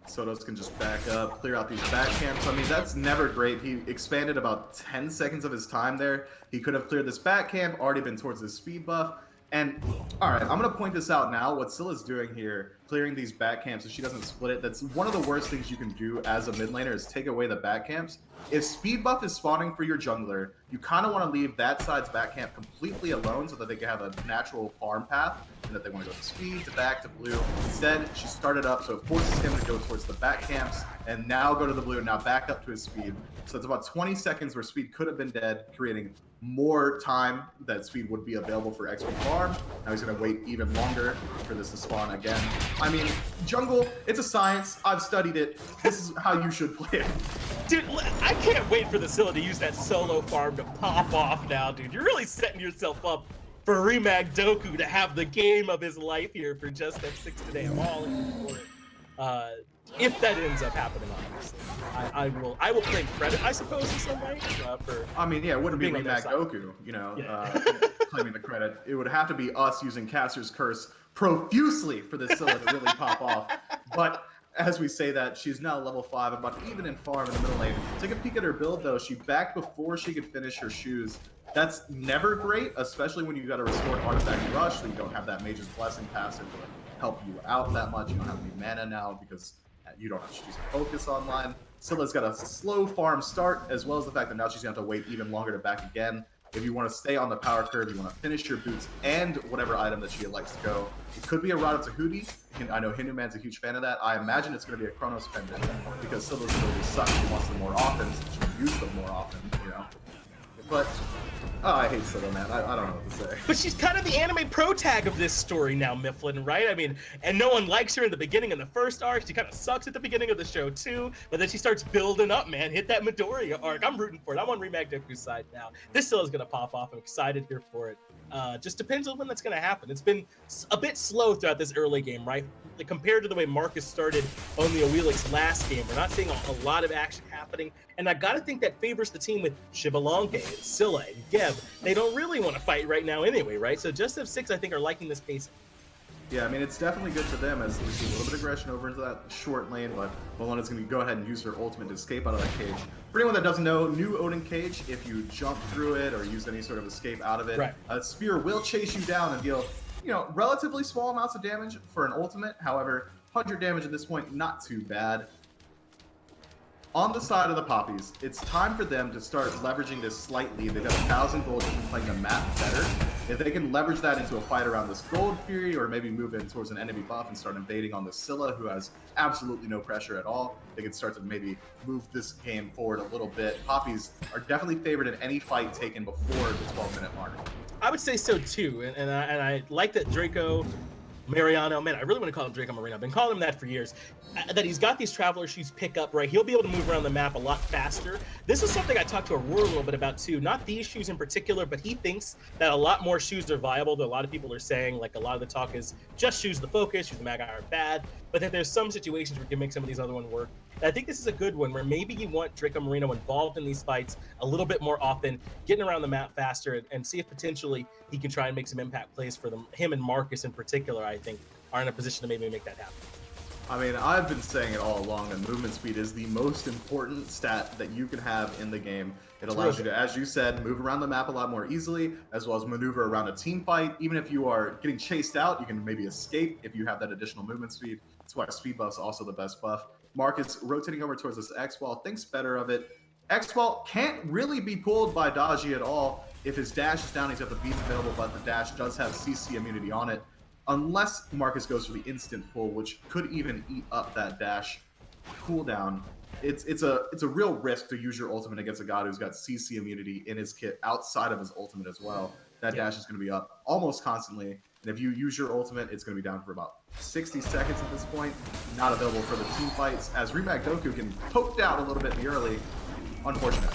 SCC can just back up, clear out these back camps. I mean, that's never great. He expanded about 10 seconds of his time there. He could have cleared this back camp, already been towards his speed buff. And, all right, I'm going to point this out now. What Scylla's doing here, clearing these back camps so she doesn't split it, that's one of the worst things you can do as a mid laner is take away the back camps. If speed buff is spawning for your jungler, you kind of want to leave that side's back camp completely alone so that they can have a natural farm path and that they want to go to speed, to back, to blue. Instead, she started up, so it forces him to go towards the back camps and now go to the blue and now back up to his speed. So it's about 20 seconds where speed could have been dead, creating more time that speed would be available for XP farm. Now he's going to wait even longer for this to spawn again. I mean, jungle, it's a science. I've studied it. This is how you should play it. Dude, I can't wait for the Scylla to use that solo farm to pop off now, dude. You're really setting yourself up for RemagDoku to have the game of his life here for JustF6 today. I'm all in for it. If that ends up happening, obviously, I will claim credit, I suppose, in some way. I mean, yeah, it wouldn't be RemagDoku, you know, claiming the credit. It would have to be us using Caster's Curse profusely for this Scylla to really pop off. But as we say that, she's now level 5, about even in farm in the middle lane. Take a peek at her build, though. She backed before she could finish her shoes. That's never great, especially when you got to restore Artifact Rush, so you don't have that Mage's Blessing passive to help you out that much. You don't have any mana now because you don't have to use focus online. Scylla's got a slow farm start, as well as the fact that now she's going to have to wait even longer to back again. if you want to stay on the power curve, you want to finish your boots and whatever item that she likes to go. It could be a Ratatouille. I know Hinduman's a huge fan of that. I imagine it's going to be a Chronos Pendant because Scylla's abilities suck. She wants them more often, so she can use them more often, you know. But I hate Scylla, man. I don't know what to say. But she's kind of the anime pro tag of this story now, Mifflin, right? I mean, and no one likes her in the beginning in the first arc. She kind of sucks at the beginning of the show too, but then she starts building up, man. Hit that Midoriya arc. I'm rooting for it. I'm on RemagDoku's side now. This Scylla's gonna pop off. I'm excited here for it. Just depends on when that's gonna happen. It's been a bit slow throughout this early game, right? Like, compared to the way Markus started on the Awilix last game, we're not seeing a lot of action happening, and I gotta think that favors the team with Xbalanque and Scylla and Geb. They don't really want to fight right now anyway, right? So JustF6, I think, are liking this pace. Yeah, I mean, it's definitely good for them as we see a little bit of aggression over into that short lane, but Bellona's going to go ahead and use her ultimate to escape out of that cage. For anyone that doesn't know, new Odin cage, if you jump through it or use any sort of escape out of it, right, a spear will chase you down and deal, you know, relatively small amounts of damage for an ultimate. However, 100 damage at this point, not too bad. On the side of the Papis, it's time for them to start leveraging this slight lead. They've got 1,000 gold just from playing the map better. If they can leverage that into a fight around this Gold Fury, or maybe move in towards an enemy buff and start invading on the Scylla, who has absolutely no pressure at all, they can start to maybe move this game forward a little bit. Papis are definitely favored in any fight taken before the 12-minute mark. I would say so too, and I like that Dracomariano, man, I really want to call him Dracomariano. I've been calling him that for years. That he's got these Traveler shoes pick up, right? He'll be able to move around the map a lot faster. This is something I talked to Aurora a little bit about too. Not these shoes in particular, but he thinks that a lot more shoes are viable. That a lot of people are saying, like, a lot of the talk is just shoes the focus, shoes the Magi are bad, but that there's some situations where you can make some of these other ones work. And I think this is a good one where maybe you want Dracomariano involved in these fights a little bit more often, getting around the map faster, and see if potentially he can try and make some impact plays for them. Him and Markus in particular, I think, are in a position to maybe make that happen. I mean, I've been saying it all along that movement speed is the most important stat that you can have in the game. It allows you to, as you said, move around the map a lot more easily, as well as maneuver around a team fight. Even if you are getting chased out, you can maybe escape if you have that additional movement speed. That's why speed buff's also the best buff. Markus rotating over towards this X-Ball, thinks better of it. X-Ball can't really be pulled by Dodgy at all. If his dash is down, he's got the beats available, but the dash does have CC immunity on it. Unless Markus goes for the instant pull, which could even eat up that dash cooldown. It's a real risk to use your ultimate against a god who's got CC immunity in his kit outside of his ultimate as well. That dash is going to be up almost constantly, and if you use your ultimate, it's going to be down for about 60 seconds at this point. Not available for the team fights, as RemagDoku can poke down a little bit in the early. Unfortunate.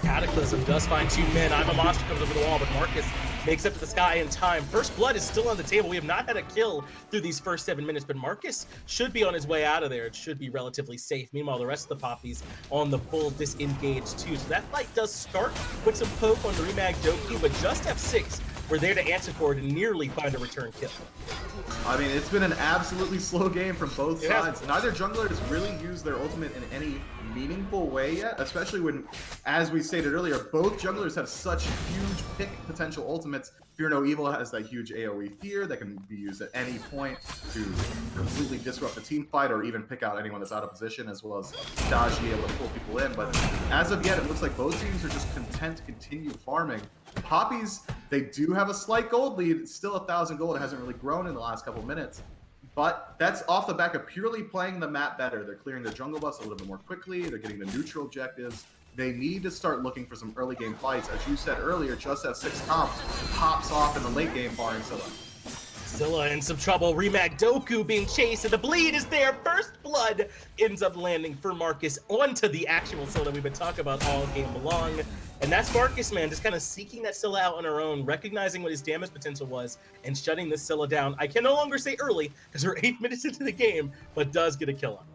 Cataclysm does find two men. I'm a monster comes over the wall, but Markus makes up to the sky in time. First blood is still on the table. We have not had a kill through these first 7 minutes, but Markus should be on his way out of there. It should be relatively safe. Meanwhile, the rest of the Papis on the full disengage too. So that fight does start with some poke on RemagDoku, but JustF6 were there to answer for it and nearly find a return kill. I mean, it's been an absolutely slow game from both sides. Neither jungler has really used their ultimate in any meaningful way yet, especially when, as we stated earlier, both junglers have such huge pick potential ultimates. Fear No Evil has that huge AoE fear that can be used at any point to completely disrupt the team fight or even pick out anyone that's out of position, as well as Dodgy able to pull people in. But as of yet, it looks like both teams are just content to continue farming. Papis, they do have a slight gold lead. It's still 1,000 gold. It hasn't really grown in the last couple minutes. But that's off the back of purely playing the map better. They're clearing their jungle buffs a little bit more quickly. They're getting the neutral objectives. They need to start looking for some early game fights. As you said earlier, JustF6 comp pops off in the late game, barring Scylla. Scylla in some trouble. RemagDoku being chased, and the bleed is there. First blood ends up landing for Markus onto the actual Scylla we've been talking about all game long. And that's Markus, man, just kind of seeking that Scylla out on her own, recognizing what his damage potential was, and shutting this Scylla down. I can no longer say early, because we're 8 minutes into the game, but does get a kill on.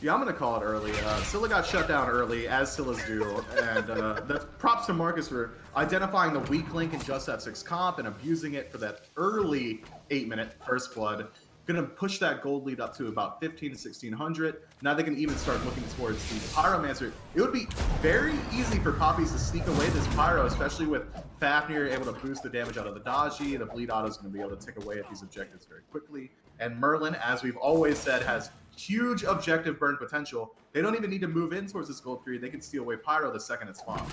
Yeah, I'm going to call it early. Scylla got shut down early, as Scyllas do, and that's props to Markus for identifying the weak link in JustF6 comp and abusing it for that early 8-minute first blood. Going to push that gold lead up to about 15 to 1600. Now they can even start looking towards the Pyromancer. It would be very easy for Papis to sneak away this Pyro, especially with Fafnir able to boost the damage out of the Dodgy. The bleed auto is going to be able to tick away at these objectives very quickly. And Merlin, as we've always said, has huge objective burn potential. They don't even need to move in towards this Gold Fury. They can steal away Pyro the second it spawns.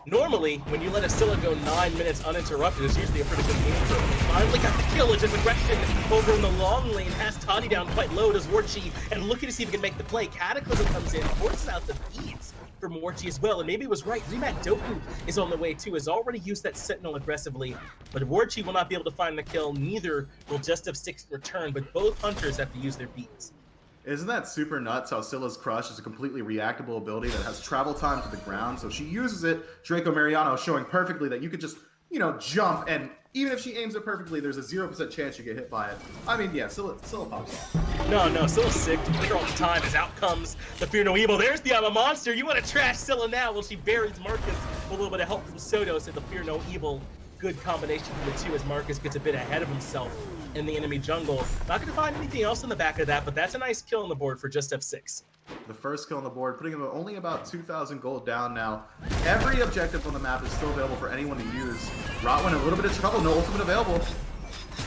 Normally, when you let a Scylla go 9 minutes uninterrupted, it's usually a pretty good game for him. He finally got the kill. It's just aggression over in the long lane. Has Totti down quite low, does Warchi, and looking to see if he can make the play. Cataclysm comes in, forces out the beats from Warchi as well, and maybe he was right. RemagDoku is on the way too, has already used that Sentinel aggressively, but Warchi will not be able to find the kill, neither will JustF6 return, but both hunters have to use their beats. Isn't that super nuts how Scylla's Crush is a completely reactable ability that has travel time to the ground, so she uses it. Dracomariano showing perfectly that you could just, you know, jump, and even if she aims it perfectly, there's a 0% chance you get hit by it. I mean, yeah, Scylla pops off. No, Scylla's sick. You put her all the time as out comes the Fear No Evil. There's the I'm a Monster. You want to trash Scylla now? Well, she buries Markus with a little bit of help from SCC and the Fear No Evil. Good combination from the two as Markus gets a bit ahead of himself in the enemy jungle. Not going to find anything else in the back of that, but that's a nice kill on the board for JustF6. The first kill on the board, putting him only about 2,000 gold down now. Every objective on the map is still available for anyone to use. Rottwen a little bit of trouble, no ultimate available.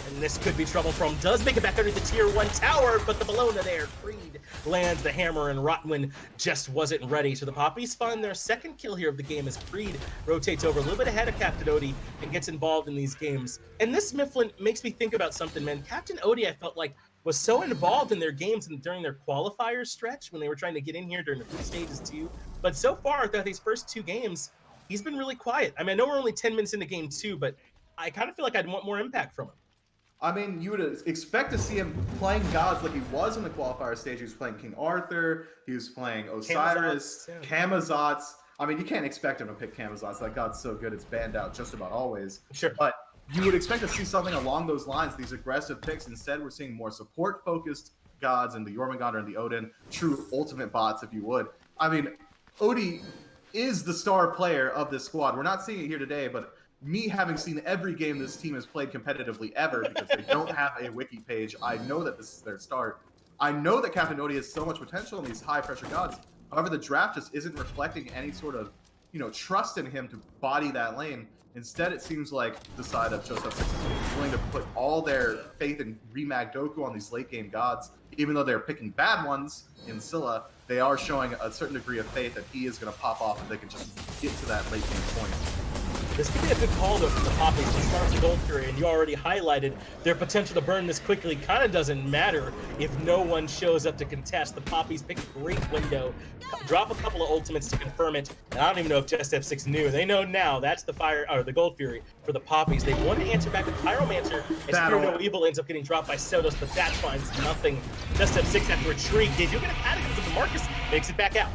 And this could be trouble for him. Does make it back under the tier 1 tower, but the Bellona there, Creed, lands the hammer, and Rottwen just wasn't ready. So the Papis find their second kill here of the game as Creed rotates over a little bit ahead of CaptainOti and gets involved in these games. And this Mifflin makes me think about something, man. CaptainOti, I felt like, was so involved in their games and during their qualifier stretch when they were trying to get in here during the group stages too. But so far, throughout these first 2 games, he's been really quiet. I mean, I know we're only 10 minutes into game 2, but I kind of feel like I'd want more impact from him. I mean, you would expect to see him playing gods like he was in the qualifier stage. He was playing King Arthur, he was playing Osiris, Camazotz. I mean, you can't expect him to pick Camazotz. That god's so good, it's banned out just about always. Sure. But you would expect to see something along those lines, these aggressive picks. Instead, we're seeing more support-focused gods in the Jormungandr and the Odin, true ultimate bots, if you would. I mean, Oti is the star player of this squad. We're not seeing it here today, but me having seen every game this team has played competitively ever, because they don't have a wiki page, I know that this is their start. I know that CaptainOti has so much potential in these high-pressure gods. However, the draft just isn't reflecting any sort of, you know, trust in him to body that lane. Instead, it seems like the side of JustF6 is willing to put all their faith in RemagDoku on these late-game gods. Even though they're picking bad ones in Scylla, they are showing a certain degree of faith that he is going to pop off and they can just get to that late-game point. This could be a good call, though, from the Papis to start the gold period, and you already highlighted their potential to burn this quickly. Kind of doesn't matter if no one shows up to contest. The Papis pick a great window, drop a couple of ultimates to confirm it, and I don't even know if JustF6 knew. They know now that's the fire, or the gold fury for the Papis. They want to answer back with Pyromancer, and Fear No Evil ends up getting dropped by SCC, but that finds nothing. JustF6 have to retreat. They do get a cataclysm, but Markus makes it back out.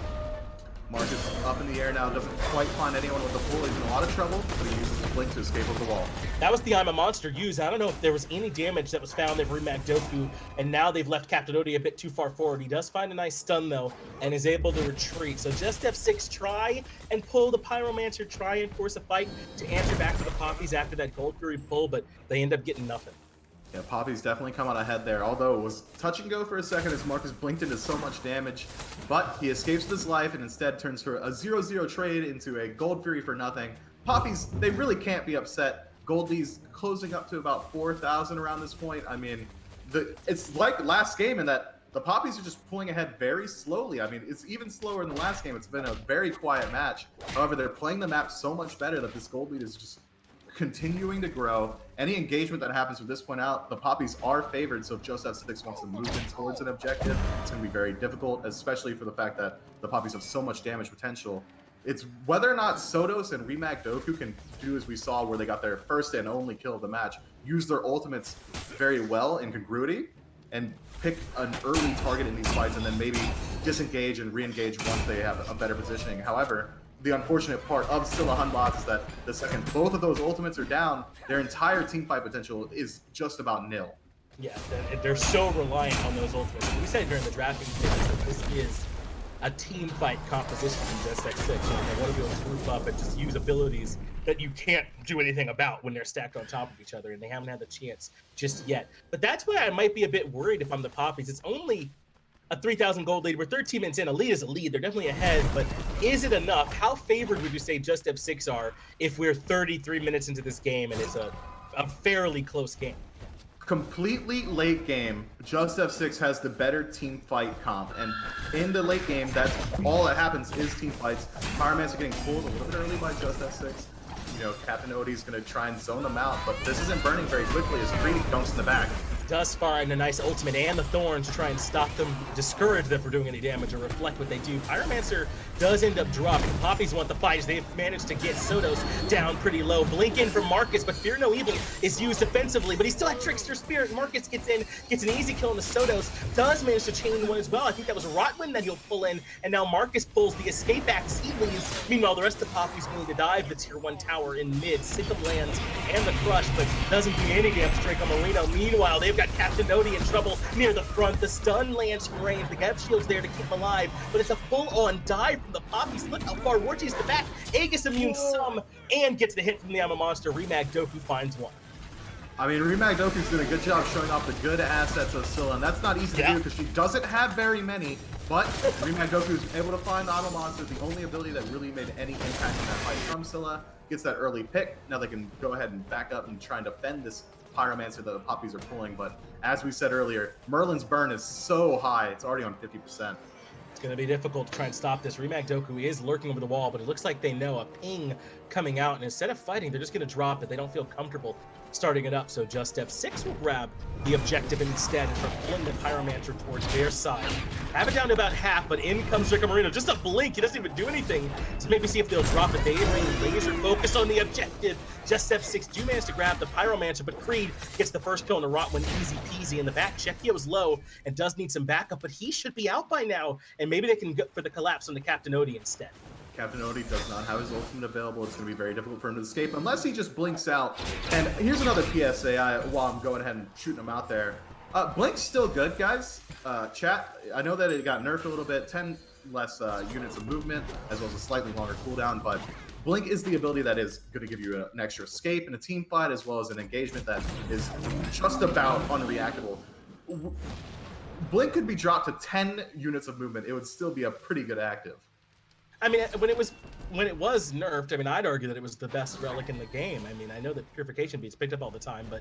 Markus up in the air now, doesn't quite find anyone with the pull. He's in a lot of trouble, but he uses his blink to escape over the wall. That was the I'm a Monster use. I don't know if there was any damage that was found there for RemagDoku, and now they've left CaptainOti a bit too far forward. He does find a nice stun, though, and is able to retreat. So JustF6 try and pull the Pyromancer, try and force a fight to answer back to the Papis after that Gold Fury pull, but they end up getting nothing. Yeah, Papis definitely come out ahead there, although it was touch and go for a second as Markus blinked into so much damage, but he escapes with his life and instead turns for a 0-0 trade into a Gold Fury for nothing. Papis, they really can't be upset. Goldie's closing up to about 4,000 around this point. I mean, it's like last game in that the Papis are just pulling ahead very slowly. I mean, it's even slower in the last game. It's been a very quiet match. However, they're playing the map so much better that this gold lead is just continuing to grow. Any engagement that happens from this point out, the Papis are favored, so if JustF6 wants to move in towards an objective, it's going to be very difficult, especially for the fact that the Papis have so much damage potential. It's whether or not SCC and RemagDoku can do as we saw where they got their first and only kill of the match, use their ultimates very well in congruity, and pick an early target in these fights and then maybe disengage and re-engage once they have a better positioning. However, the unfortunate part of Scylla Hunbots is that the second both of those ultimates are down, their entire team fight potential is just about nil. Yeah, they're so reliant on those ultimates. We said during the drafting stage that this is a team fight composition in JustF6. They want to be able to group up and just use abilities that you can't do anything about when they're stacked on top of each other, and they haven't had the chance just yet. But that's why I might be a bit worried if I'm the Papis. It's only a 3,000 gold lead. We're 13 minutes in. A lead is a lead. They're definitely ahead, but is it enough? How favored would you say JustF6 are if we're 33 minutes into this game and it's a fairly close game? completely late game, JustF6 has the better team fight comp, and in the late game, that's all that happens is team fights. Pyromancer getting pulled a little bit early by JustF6. You know, CaptainOti is going to try and zone them out, but this isn't burning very quickly as Creed dunks in the back. Does find a nice ultimate and the Thorn to try and stop them, discourage them from doing any damage or reflect what they do. Pyromancer does end up dropping. Papis want the fight as they've managed to get SCC down pretty low. Blink in from Markus, but Fear No Evil is used defensively, but he still had Trickster Spirit. Markus gets in, gets an easy kill on the SCC, does manage to chain one as well. I think that was Rottwen that he'll pull in, and now Markus pulls the escape axe he leaves. Meanwhile, the rest of Papis going to dive the tier 1 tower in mid. Sikkim lands and the crush, but doesn't do any damage to Dracomariano. Meanwhile, they've got CaptainOti in trouble near the front. The stun lands from range. The Gap Shield's there to keep him alive, but it's a full-on dive from the Papis. Look how far Warchi's the back. Aegis immune some and gets the hit from the Amma Monster. RemagDoku finds one. I mean, RemagDoku's doing a good job showing off the good assets of Scylla, and that's not easy to do because she doesn't have very many, but RemagDoku's able to find the Amma Monster, the only ability that really made any impact in that fight from Scylla. Gets that early pick. Now they can go ahead and back up and try and defend this Pyromancer that the Papis are pulling, but as we said earlier, Merlin's burn is so high, it's already on 50%. It's going to be difficult to try and stop this. RemagDoku is lurking over the wall, but it looks like they know a ping coming out, and instead of fighting, they're just going to drop it. They don't feel comfortable starting it up, so JustF6 will grab the objective instead and start pulling the Pyromancer towards their side. Have it down to about half, but in comes Dracomariano. Just a blink, he doesn't even do anything. So maybe see if they'll drop it. They laser focus on the objective. JustF6 do manage to grab the Pyromancer, but Creed gets the first kill on the Rottwen, easy peasy in the back. Chekio's low and does need some backup, but he should be out by now, and maybe they can go for the collapse on the CaptainOti instead. CaptainOti does not have his ultimate available. It's going to be very difficult for him to escape unless he just blinks out. And here's another PSA while I'm going ahead and shooting him out there. Blink's still good, guys. Chat, I know that it got nerfed a little bit, 10 less units of movement, as well as a slightly longer cooldown, but Blink is the ability that is going to give you an extra escape in a team fight, as well as an engagement that is just about unreactable. Blink could be dropped to 10 units of movement. It would still be a pretty good active. I mean, when it was nerfed, I mean, I'd argue that it was the best relic in the game. I mean, I know that Purification Beat's picked up all the time, but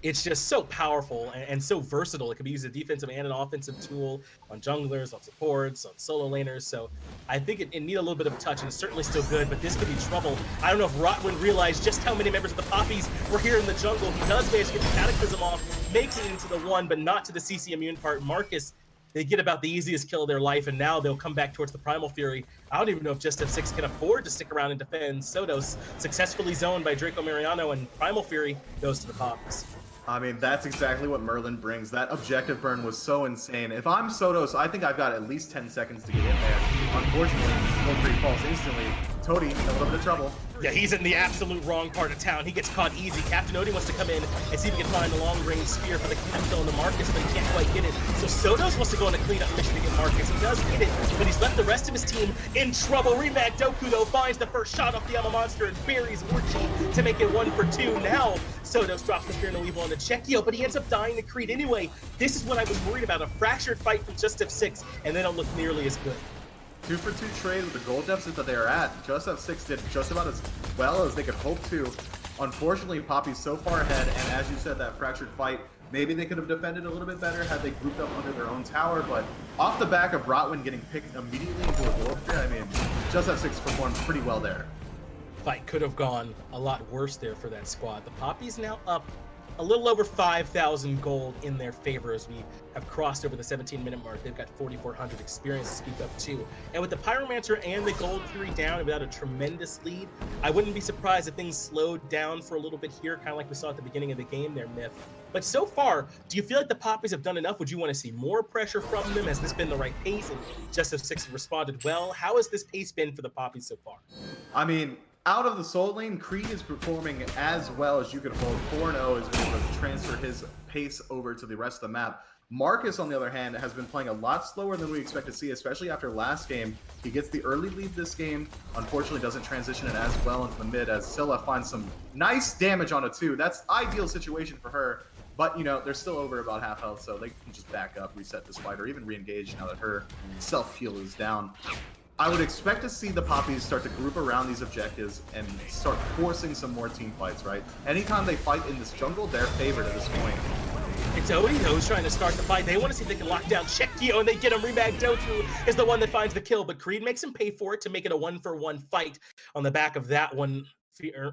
it's just so powerful and so versatile. It can be used as a defensive and an offensive tool on junglers, on supports, on solo laners. So I think it needs a little bit of touch, and it's certainly still good, but this could be trouble. I don't know if Rottwen realized just how many members of the Papis were here in the jungle. He does manage to get the Cataclysm off, makes it into the one, but not to the CC immune part. Markus, they get about the easiest kill of their life, and now they'll come back towards the Primal Fury. I don't even know if JustF6 can afford to stick around and defend. SCC successfully zoned by Dracomariano, and Primal Fury goes to the Papis. I mean, that's exactly what Merlin brings. That objective burn was so insane. If I'm SCC, I think I've got at least 10 seconds to get in there. Unfortunately, Ullr falls instantly. Totti in a little bit of trouble. Yeah, he's in the absolute wrong part of town. He gets caught easy. CaptainOti wants to come in and see if he can find the long-range spear for the Captain on the Markus, but he can't quite get it. So SCC wants to go on a cleanup mission to get Markus. He does get it, but he's left the rest of his team in trouble. RemagDoku, though, finds the first shot off the Amma Monster and buries Warchi to make it 1 for 2. Now, SCC drops the Fear No Evil on the Chekio, but he ends up dying to Creed anyway. This is what I was worried about, a fractured fight from JustF6, and they don't look nearly as good. 2 for 2 trade with the gold deficit that they are at. JustF6 did just about as well as they could hope to. Unfortunately, Papis so far ahead, and as you said, that fractured fight, maybe they could have defended a little bit better had they grouped up under their own tower, but off the back of Rottwen getting picked immediately into a gold trade, I mean, JustF6 performed pretty well there. Fight could have gone a lot worse there for that squad. The Papis now up a little over 5,000 gold in their favor as we have crossed over the 17-minute mark. They've got 4,400 experience to speak up too. And with the Pyromancer and the Gold Fury down without a tremendous lead, I wouldn't be surprised if things slowed down for a little bit here, kind of like we saw at the beginning of the game there, Myth. But so far, do you feel like the Papis have done enough? Would you want to see more pressure from them? Has this been the right pace? And JustF6 responded well. How has this pace been for the Papis so far? I mean, out of the Soul Lane, Creed is performing as well as you could hope. 4-0 is able to transfer his pace over to the rest of the map. Markus, on the other hand, has been playing a lot slower than we expect to see, especially after last game. He gets the early lead this game, unfortunately doesn't transition it as well into the mid, as Scylla finds some nice damage on it too. That's ideal situation for her, but you know, they're still over about half health, so they can just back up, reset this fight, or even re-engage now that her self-heal is down. I would expect to see the Papis start to group around these objectives and start forcing some more team fights, right? Anytime they fight in this jungle, they're favored at this point. It's Odin who's trying to start the fight. They want to see if they can lock down Checkio, and they get him. RemagDoku is the one that finds the kill, but Creed makes him pay for it to make it a 1-for-1 fight. On the back of that one,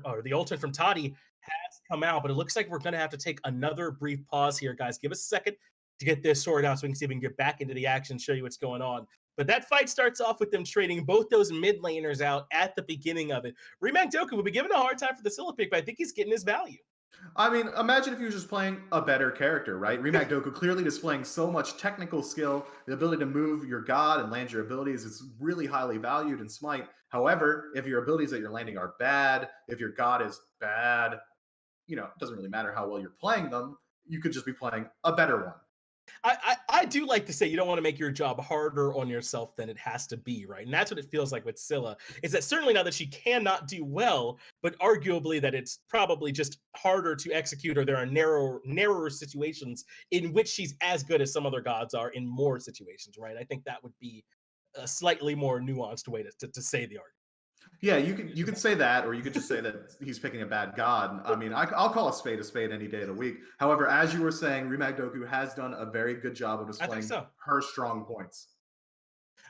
or the ultimate from Totti has come out, but it looks like we're going to have to take another brief pause here, guys. Give us a second to get this sorted out so we can see if we can get back into the action, show you what's going on. But that fight starts off with them trading both those mid laners out at the beginning of it. RemagDoku will be given a hard time for the Scylla pick, but I think he's getting his value. I mean, imagine if he was just playing a better character, right? RemagDoku clearly displaying so much technical skill, the ability to move your god and land your abilities is really highly valued in Smite. However, if your abilities that you're landing are bad, if your god is bad, you know, it doesn't really matter how well you're playing them. You could just be playing a better one. I do like to say you don't want to make your job harder on yourself than it has to be, right? And that's what it feels like with Scylla, is that certainly not that she cannot do well, but arguably that it's probably just harder to execute, or there are narrower situations in which she's as good as some other gods are in more situations, right? I think that would be a slightly more nuanced way to say the argument. Yeah, you could say that, or you could just say that he's picking a bad god. I mean, I'll call a spade any day of the week. However, as you were saying, RemagDoku has done a very good job of displaying her strong points.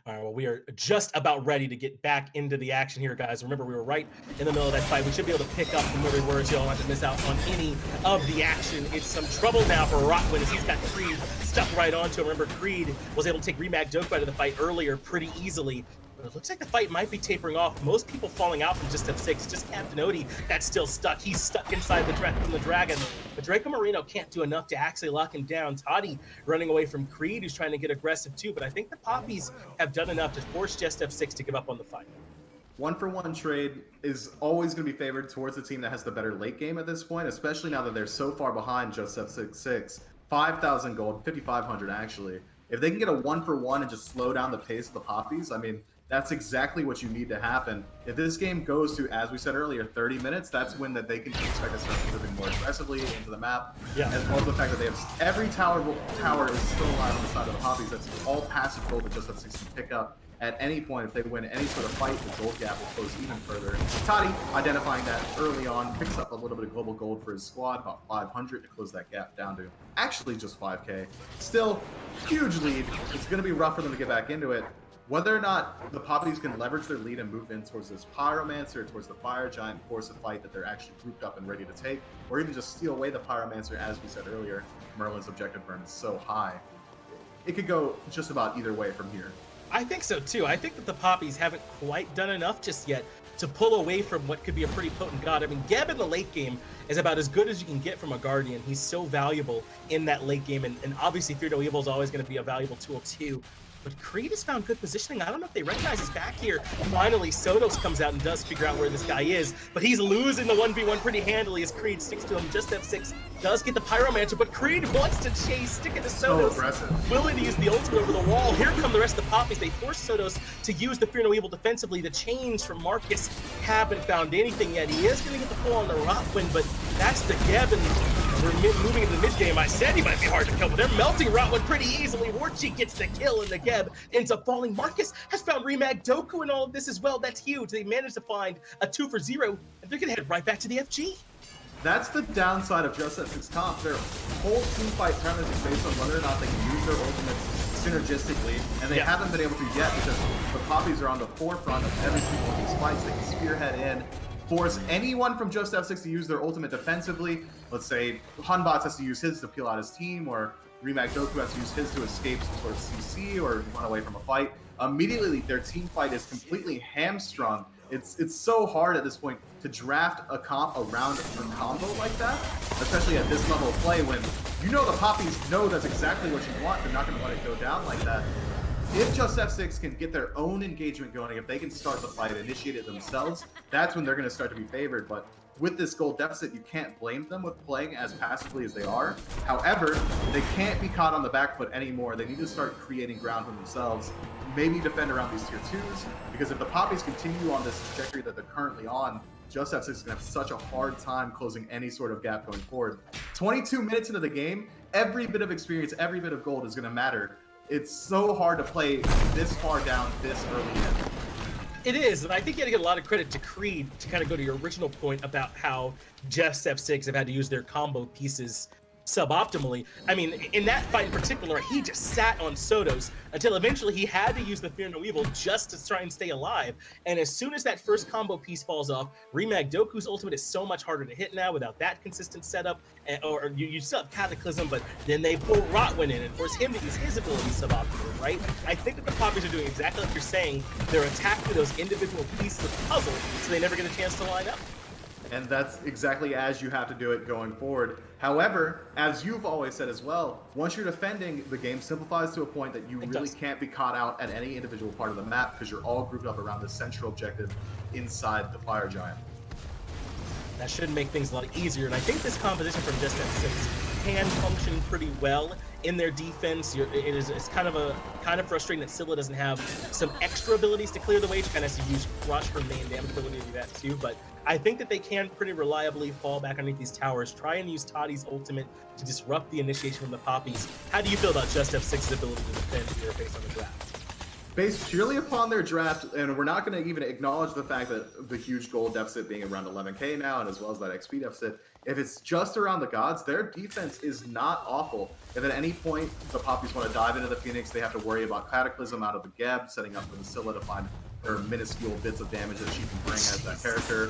All right, well, we are just about ready to get back into the action here, guys. Remember, we were right in the middle of that fight. We should be able to pick up from where we were, so you don't have to miss out on any of the action. It's some trouble now for Rottwen as he's got Creed stuck right onto him. Remember, Creed was able to take RemagDoku out of the fight earlier pretty easily. It looks like the fight might be tapering off. Most people falling out from JustF6. Just CaptainOti that's still stuck. He's stuck inside the dragon. But Dracomariano can't do enough to actually lock him down. Totti running away from Creed, who's trying to get aggressive too. But I think the Papis have done enough to force JustF6 to give up on the fight. 1-for-1 trade is always going to be favored towards the team that has the better late game at this point, especially now that they're so far behind JustF6. 5,000 gold, 5,500 actually. If they can get a 1-for-1 and just slow down the pace of the Papis, I mean, that's exactly what you need to happen. If this game goes to, as we said earlier, 30 minutes, that's when that they can expect to start moving more aggressively into the map. Yeah. As well as the fact that they have every tower is still alive on the side of the Papis. That's all passive gold that JustF6 can pick up at any point. If they win any sort of fight, the gold gap will close even further. Totti, identifying that early on, picks up a little bit of global gold for his squad, about 500 to close that gap down to actually just 5k. Still, huge lead. It's going to be rough for them to get back into it. Whether or not the Papis can leverage their lead and move in towards this Pyromancer, towards the Fire Giant, force a fight that they're actually grouped up and ready to take, or even just steal away the Pyromancer, as we said earlier, Merlin's objective burn is so high. It could go just about either way from here. I think so too. I think that the Papis haven't quite done enough just yet to pull away from what could be a pretty potent god. I mean, Geb in the late game is about as good as you can get from a Guardian. He's so valuable in that late game, and obviously Fear No Evil is always going to be a valuable tool too. But Creed has found good positioning. I don't know if they recognize he's back here. Finally, Sotos comes out and does figure out where this guy is, but he's losing the 1v1 pretty handily as Creed sticks to him. JustF6 does get the Pyromancer, but Creed wants to chase, stick it to Sotos. So aggressive. Willing to use the ultimate over the wall. Here come the rest of the Papis. They force Sotos to use the Fear No Evil defensively. The chains from Markus haven't found anything yet. He is going to get the pull on the Rottwen, but that's the Geb, and we're moving into the mid-game. I said he might be hard to kill, but they're melting Rottwen pretty easily. Warchi gets the kill, and the Geb ends up falling. Markus has found RemagDoku in all of this as well. That's huge. They managed to find a 2-for-0, and they're going to head right back to the FG. That's the downside of JustF6 comp. Their whole team fight premise is based on whether or not they can use their ultimates synergistically, and they haven't been able to yet because the Papis are on the forefront of every single one of these fights. They can spearhead in, force anyone from JustF6 to use their ultimate defensively. Let's say Hunbots has to use his to peel out his team, or RemagDoku has to use his to escape some sort of CC or run away from a fight. Immediately, their team fight is completely hamstrung. It's so hard at this point to draft a comp around a combo like that, especially at this level of play when you know the Papis know that's exactly what you want. They're not going to let it go down like that. If JustF6 can get their own engagement going, if they can start the fight, initiate it themselves, that's when they're going to start to be favored. But with this gold deficit, you can't blame them with playing as passively as they are. However, they can't be caught on the back foot anymore. They need to start creating ground for themselves. Maybe defend around these tier 2s, because if the Papis continue on this trajectory that they're currently on, JustF6 is going to have such a hard time closing any sort of gap going forward. 22 minutes into the game, every bit of experience, every bit of gold is going to matter. It's so hard to play this far down this early in. It is, and I think you got to get a lot of credit to Creed to kind of go to your original point about how JustF6 have had to use their combo pieces suboptimally. I mean, in that fight in particular, he just sat on Sotos until eventually he had to use the Fear No Evil just to try and stay alive. And as soon as that first combo piece falls off, RemagDoku's ultimate is so much harder to hit now without that consistent setup. Or you still have Cataclysm, but then they pull Rottwen in and force him to use his ability suboptimally, right? I think that the Papis are doing exactly like you're saying. They're attacking those individual pieces of the puzzle so they never get a chance to line up. And that's exactly as you have to do it going forward. However, as you've always said as well, once you're defending, the game simplifies to a point that you really can't be caught out at any individual part of the map because you're all grouped up around the central objective inside the Fire Giant. That should make things a lot easier, and I think this composition from JustF6 can function pretty well in their defense. It's kind of frustrating that Scylla doesn't have some extra abilities to clear the way. She kind of has to use Crush for main damage ability to do that too, but I think that they can pretty reliably fall back underneath these towers, try and use Totti's ultimate to disrupt the initiation from the Papis. How do you feel about JustF6's ability to defend here based on the draft? Based purely upon their draft, and we're not going to even acknowledge the fact that the huge gold deficit being around 11k now, and as well as that XP deficit, if it's just around the gods, their defense is not awful. If at any point the Papis want to dive into the Phoenix, they have to worry about Cataclysm out of the Geb, setting up for the Scylla to find her minuscule bits of damage that she can bring as that character.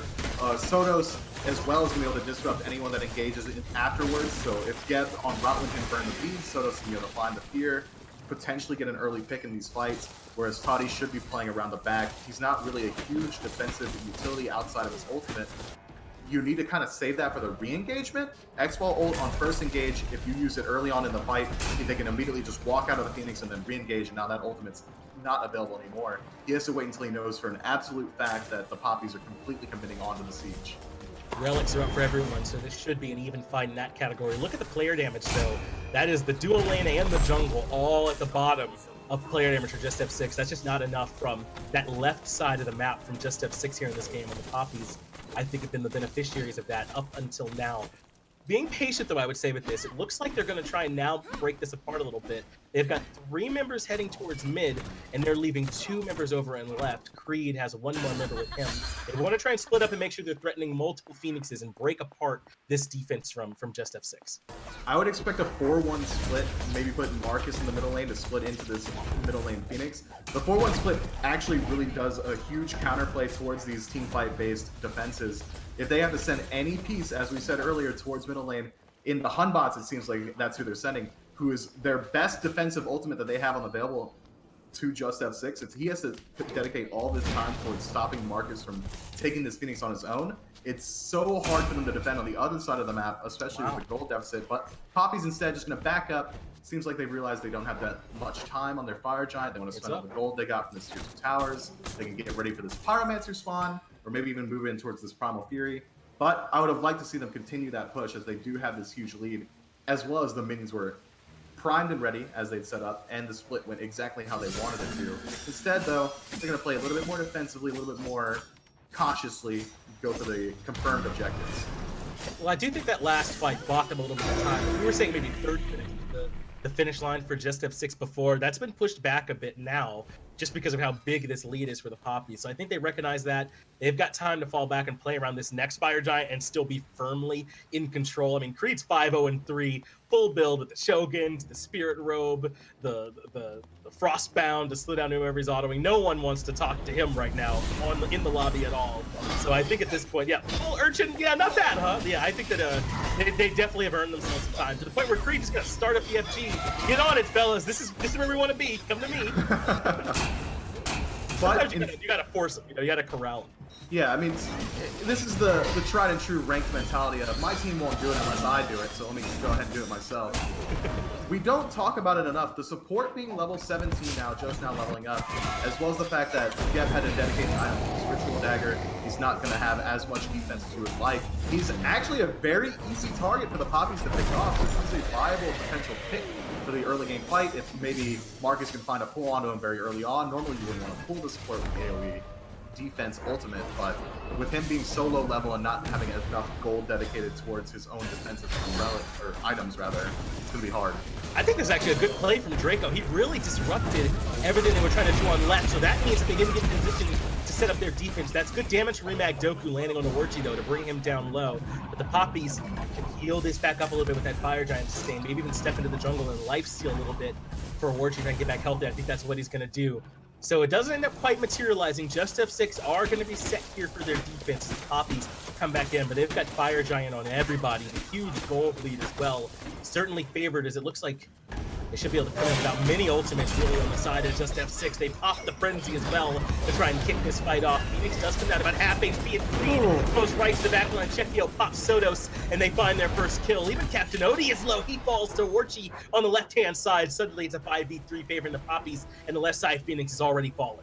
Sotos, as well, is going to be able to disrupt anyone that engages it afterwards, so if Geb on Rottwen can burn the beads, Sotos can be able to find the fear, potentially get an early pick in these fights, whereas Totti should be playing around the back. He's not really a huge defensive utility outside of his ultimate. You need to kind of save that for the re-engagement. Xbal ult on first engage, if you use it early on in the fight, they can immediately just walk out of the Phoenix and then re-engage, and now that ultimate's not available anymore. He has to wait until he knows for an absolute fact that the Papis are completely committing onto the siege. Relics are up for everyone, so this should be an even fight in that category. Look at the player damage, though. That is the dual lane and the jungle all at the bottom of player damage for JustF6. That's just not enough from that left side of the map from JustF6 here in this game. And the Papis, I think, have been the beneficiaries of that up until now. Being patient, though, I would say with this, it looks like they're going to try and now break this apart a little bit. They've got 3 members heading towards mid, and they're leaving 2 members over and left. Creed has 1 more member with him. They want to try and split up and make sure they're threatening multiple Phoenixes and break apart this defense from JustF6. I would expect a 4-1 split, maybe put Markus in the middle lane to split into this middle lane Phoenix. The 4-1 split actually really does a huge counterplay towards these teamfight-based defenses. If they have to send any piece, as we said earlier, towards middle lane, in the Hunbots, it seems like that's who they're sending, who is their best defensive ultimate that they have on available to JustF6. He has to dedicate all this time towards stopping Markus from taking this Phoenix on his own. It's so hard for them to defend on the other side of the map, especially with the gold deficit. But Papis instead just going to back up. Seems like they realize they don't have that much time on their Fire Giant. They want to spend all the gold they got from the Series of Towers. They can get ready for this Pyromancer spawn, or maybe even move in towards this Primal Fury. But I would have liked to see them continue that push, as they do have this huge lead, as well as the minions were primed and ready as they'd set up, and the split went exactly how they wanted it to. Instead, though, they're going to play a little bit more defensively, a little bit more cautiously, go for the confirmed objectives. Well, I do think that last fight bought them a little bit of time. We were saying maybe third finish, the finish line for JustF6 before. That's been pushed back a bit now, just because of how big this lead is for the Papis. So I think they recognize that. They've got time to fall back and play around this next Fire Giant and still be firmly in control. I mean, Creed's 5-0-3, full build with the Shogun, the Spirit Robe, the Frostbound to slow down whoever's autoing. No one wants to talk to him right now in the lobby at all. So I think at this point, yeah, full Urchin, yeah, not bad, huh? Yeah, I think that they definitely have earned themselves some time, to the point where Creed is going to start up the FG. Get on it, fellas. This is where we want to be. Come to me. But you gotta force them, you gotta corral them. Yeah, I mean, this is the tried and true ranked mentality of my team won't do it unless I do it, so let me just go ahead and do it myself. We don't talk about it enough. The support being level 17 now, just now leveling up, as well as the fact that Geb had a dedicated item to his Ritual Dagger. He's not going to have as much defense as he would like. He's actually a very easy target for the Papis to pick off. This is a viable potential pick for the early game fight. If maybe Markus can find a pull onto him very early on, normally you wouldn't want to pull the support with AoE defense ultimate, but with him being so low level and not having enough gold dedicated towards his own defensive items, rather, it's going to be hard. I think this is actually a good play from Draco. He really disrupted everything they were trying to do on left, so that means that they didn't get in position to set up their defense. That's good damage from RemagDoku landing on the Warchi, though, to bring him down low. But the Papis can heal this back up a little bit with that Fire Giant sustain, maybe even step into the jungle and lifesteal a little bit for Warchi trying to get back healthy. I think that's what he's going to do. So it doesn't end up quite materializing. JustF6 are going to be set here for their defense as the Papis come back in, but they've got Fire Giant on everybody. A huge gold lead as well. Certainly favored, as it looks like they should be able to come in without many ultimates really on the side of JustF6. They pop the Frenzy as well to try and kick this fight off. Phoenix does come down about half HP and Creed goes right to the back line. Checkio pops Sotos, and they find their first kill. Even CaptainOti is low. He falls to Warchi on the left-hand side. Suddenly it's a 5v3 favoring the Papis, and the left side Phoenix is already fallen.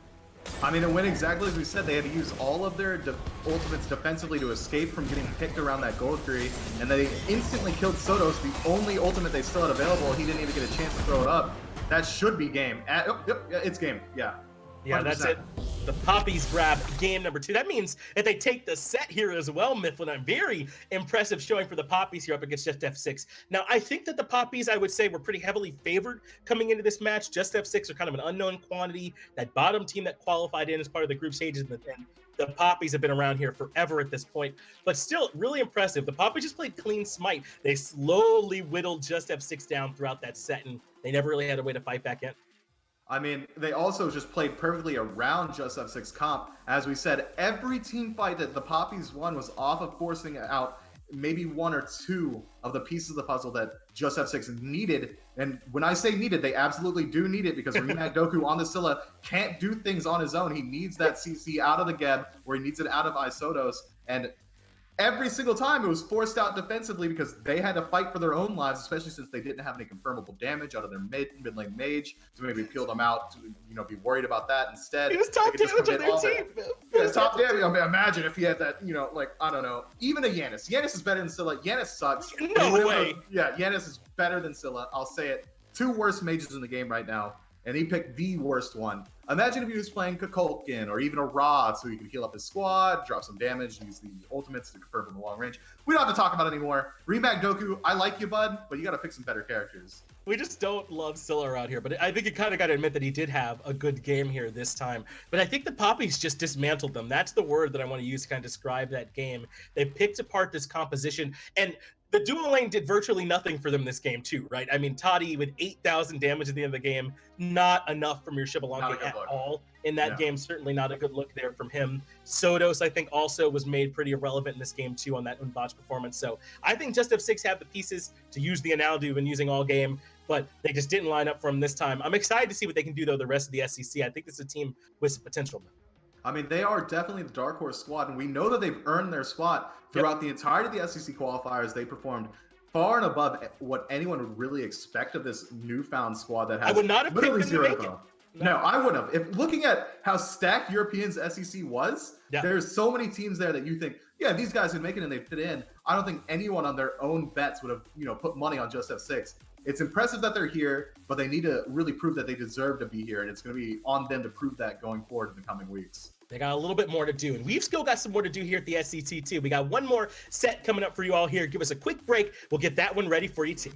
I mean, it went exactly as we said. They had to use all of their ultimates defensively to escape from getting picked around that gold tree, and they instantly killed Sotos, the only ultimate they still had available. He didn't even get a chance to throw it up. That should be game. Yep, it's game. Yeah. 100%. Yeah, that's it. The Papis grab game number 2. That means that they take the set here as well, Mifflin. A very impressive showing for the Papis here up against JustF6. Now, I think that the Papis, I would say, were pretty heavily favored coming into this match. JustF6 are kind of an unknown quantity. That bottom team that qualified in as part of the group stages, and the Papis have been around here forever at this point. But still, really impressive. The Papis just played clean smite. They slowly whittled JustF6 down throughout that set, and they never really had a way to fight back in. I mean, they also just played perfectly around JustF6 comp. As we said, every team fight that the Papis won was off of forcing out maybe 1 or 2 of the pieces of the puzzle that JustF6 needed. And when I say needed, they absolutely do need it, because RemagDoku on the Scylla can't do things on his own. He needs that CC out of the Geb, or he needs it out of iSotos. And every single time it was forced out defensively because they had to fight for their own lives, especially since they didn't have any confirmable damage out of their mid lane mage to maybe peel them out to, you know, be worried about that instead. He was top damage on their team. Yeah, top damage. I mean, imagine if he had that, you know, like, I don't know, even a Yanis. Yanis is better than Scylla. Yanis sucks. No way. Yeah, Yanis is better than Scylla. I'll say it. 2 worst mages in the game right now, and he picked the worst one. Imagine if he was playing Kukulkan or even a Rod, so he could heal up his squad, drop some damage, use the ultimates to confirm from the long range. We don't have to talk about it anymore. RemagDoku, I like you, bud, but you got to pick some better characters. We just don't love Scylla around here, but I think you kind of got to admit that he did have a good game here this time. But I think the Papis just dismantled them. That's the word that I want to use to kind of describe that game. They picked apart this composition, and the dual lane did virtually nothing for them this game too, right? I mean, Totti with 8,000 damage at the end of the game, not enough from your Xbalanque at all in that game. Certainly not a good look there from him. Sotos, I think, also was made pretty irrelevant in this game too on that unbotched performance. So I think JustF6 have the pieces to use the analogy we've been using all game, but they just didn't line up for them this time. I'm excited to see what they can do, though, the rest of the SCC. I think this is a team with some potential. I mean, they are definitely the dark horse squad, and we know that they've earned their spot throughout the entirety of the SCC qualifiers. They performed far and above what anyone would really expect of this newfound squad that has I would not have literally picked them to make zero. No, I wouldn't have. If looking at how stacked Europeans SCC was, there's so many teams there that you think, yeah, these guys would make it and they fit in. I don't think anyone on their own bets would have, you know, put money on JustF6. It's impressive that they're here, but they need to really prove that they deserve to be here, and it's going to be on them to prove that going forward in the coming weeks. They got a little bit more to do, and we've still got some more to do here at the SCC too. We got one more set coming up for you all here. Give us a quick break. We'll get that one ready for you too.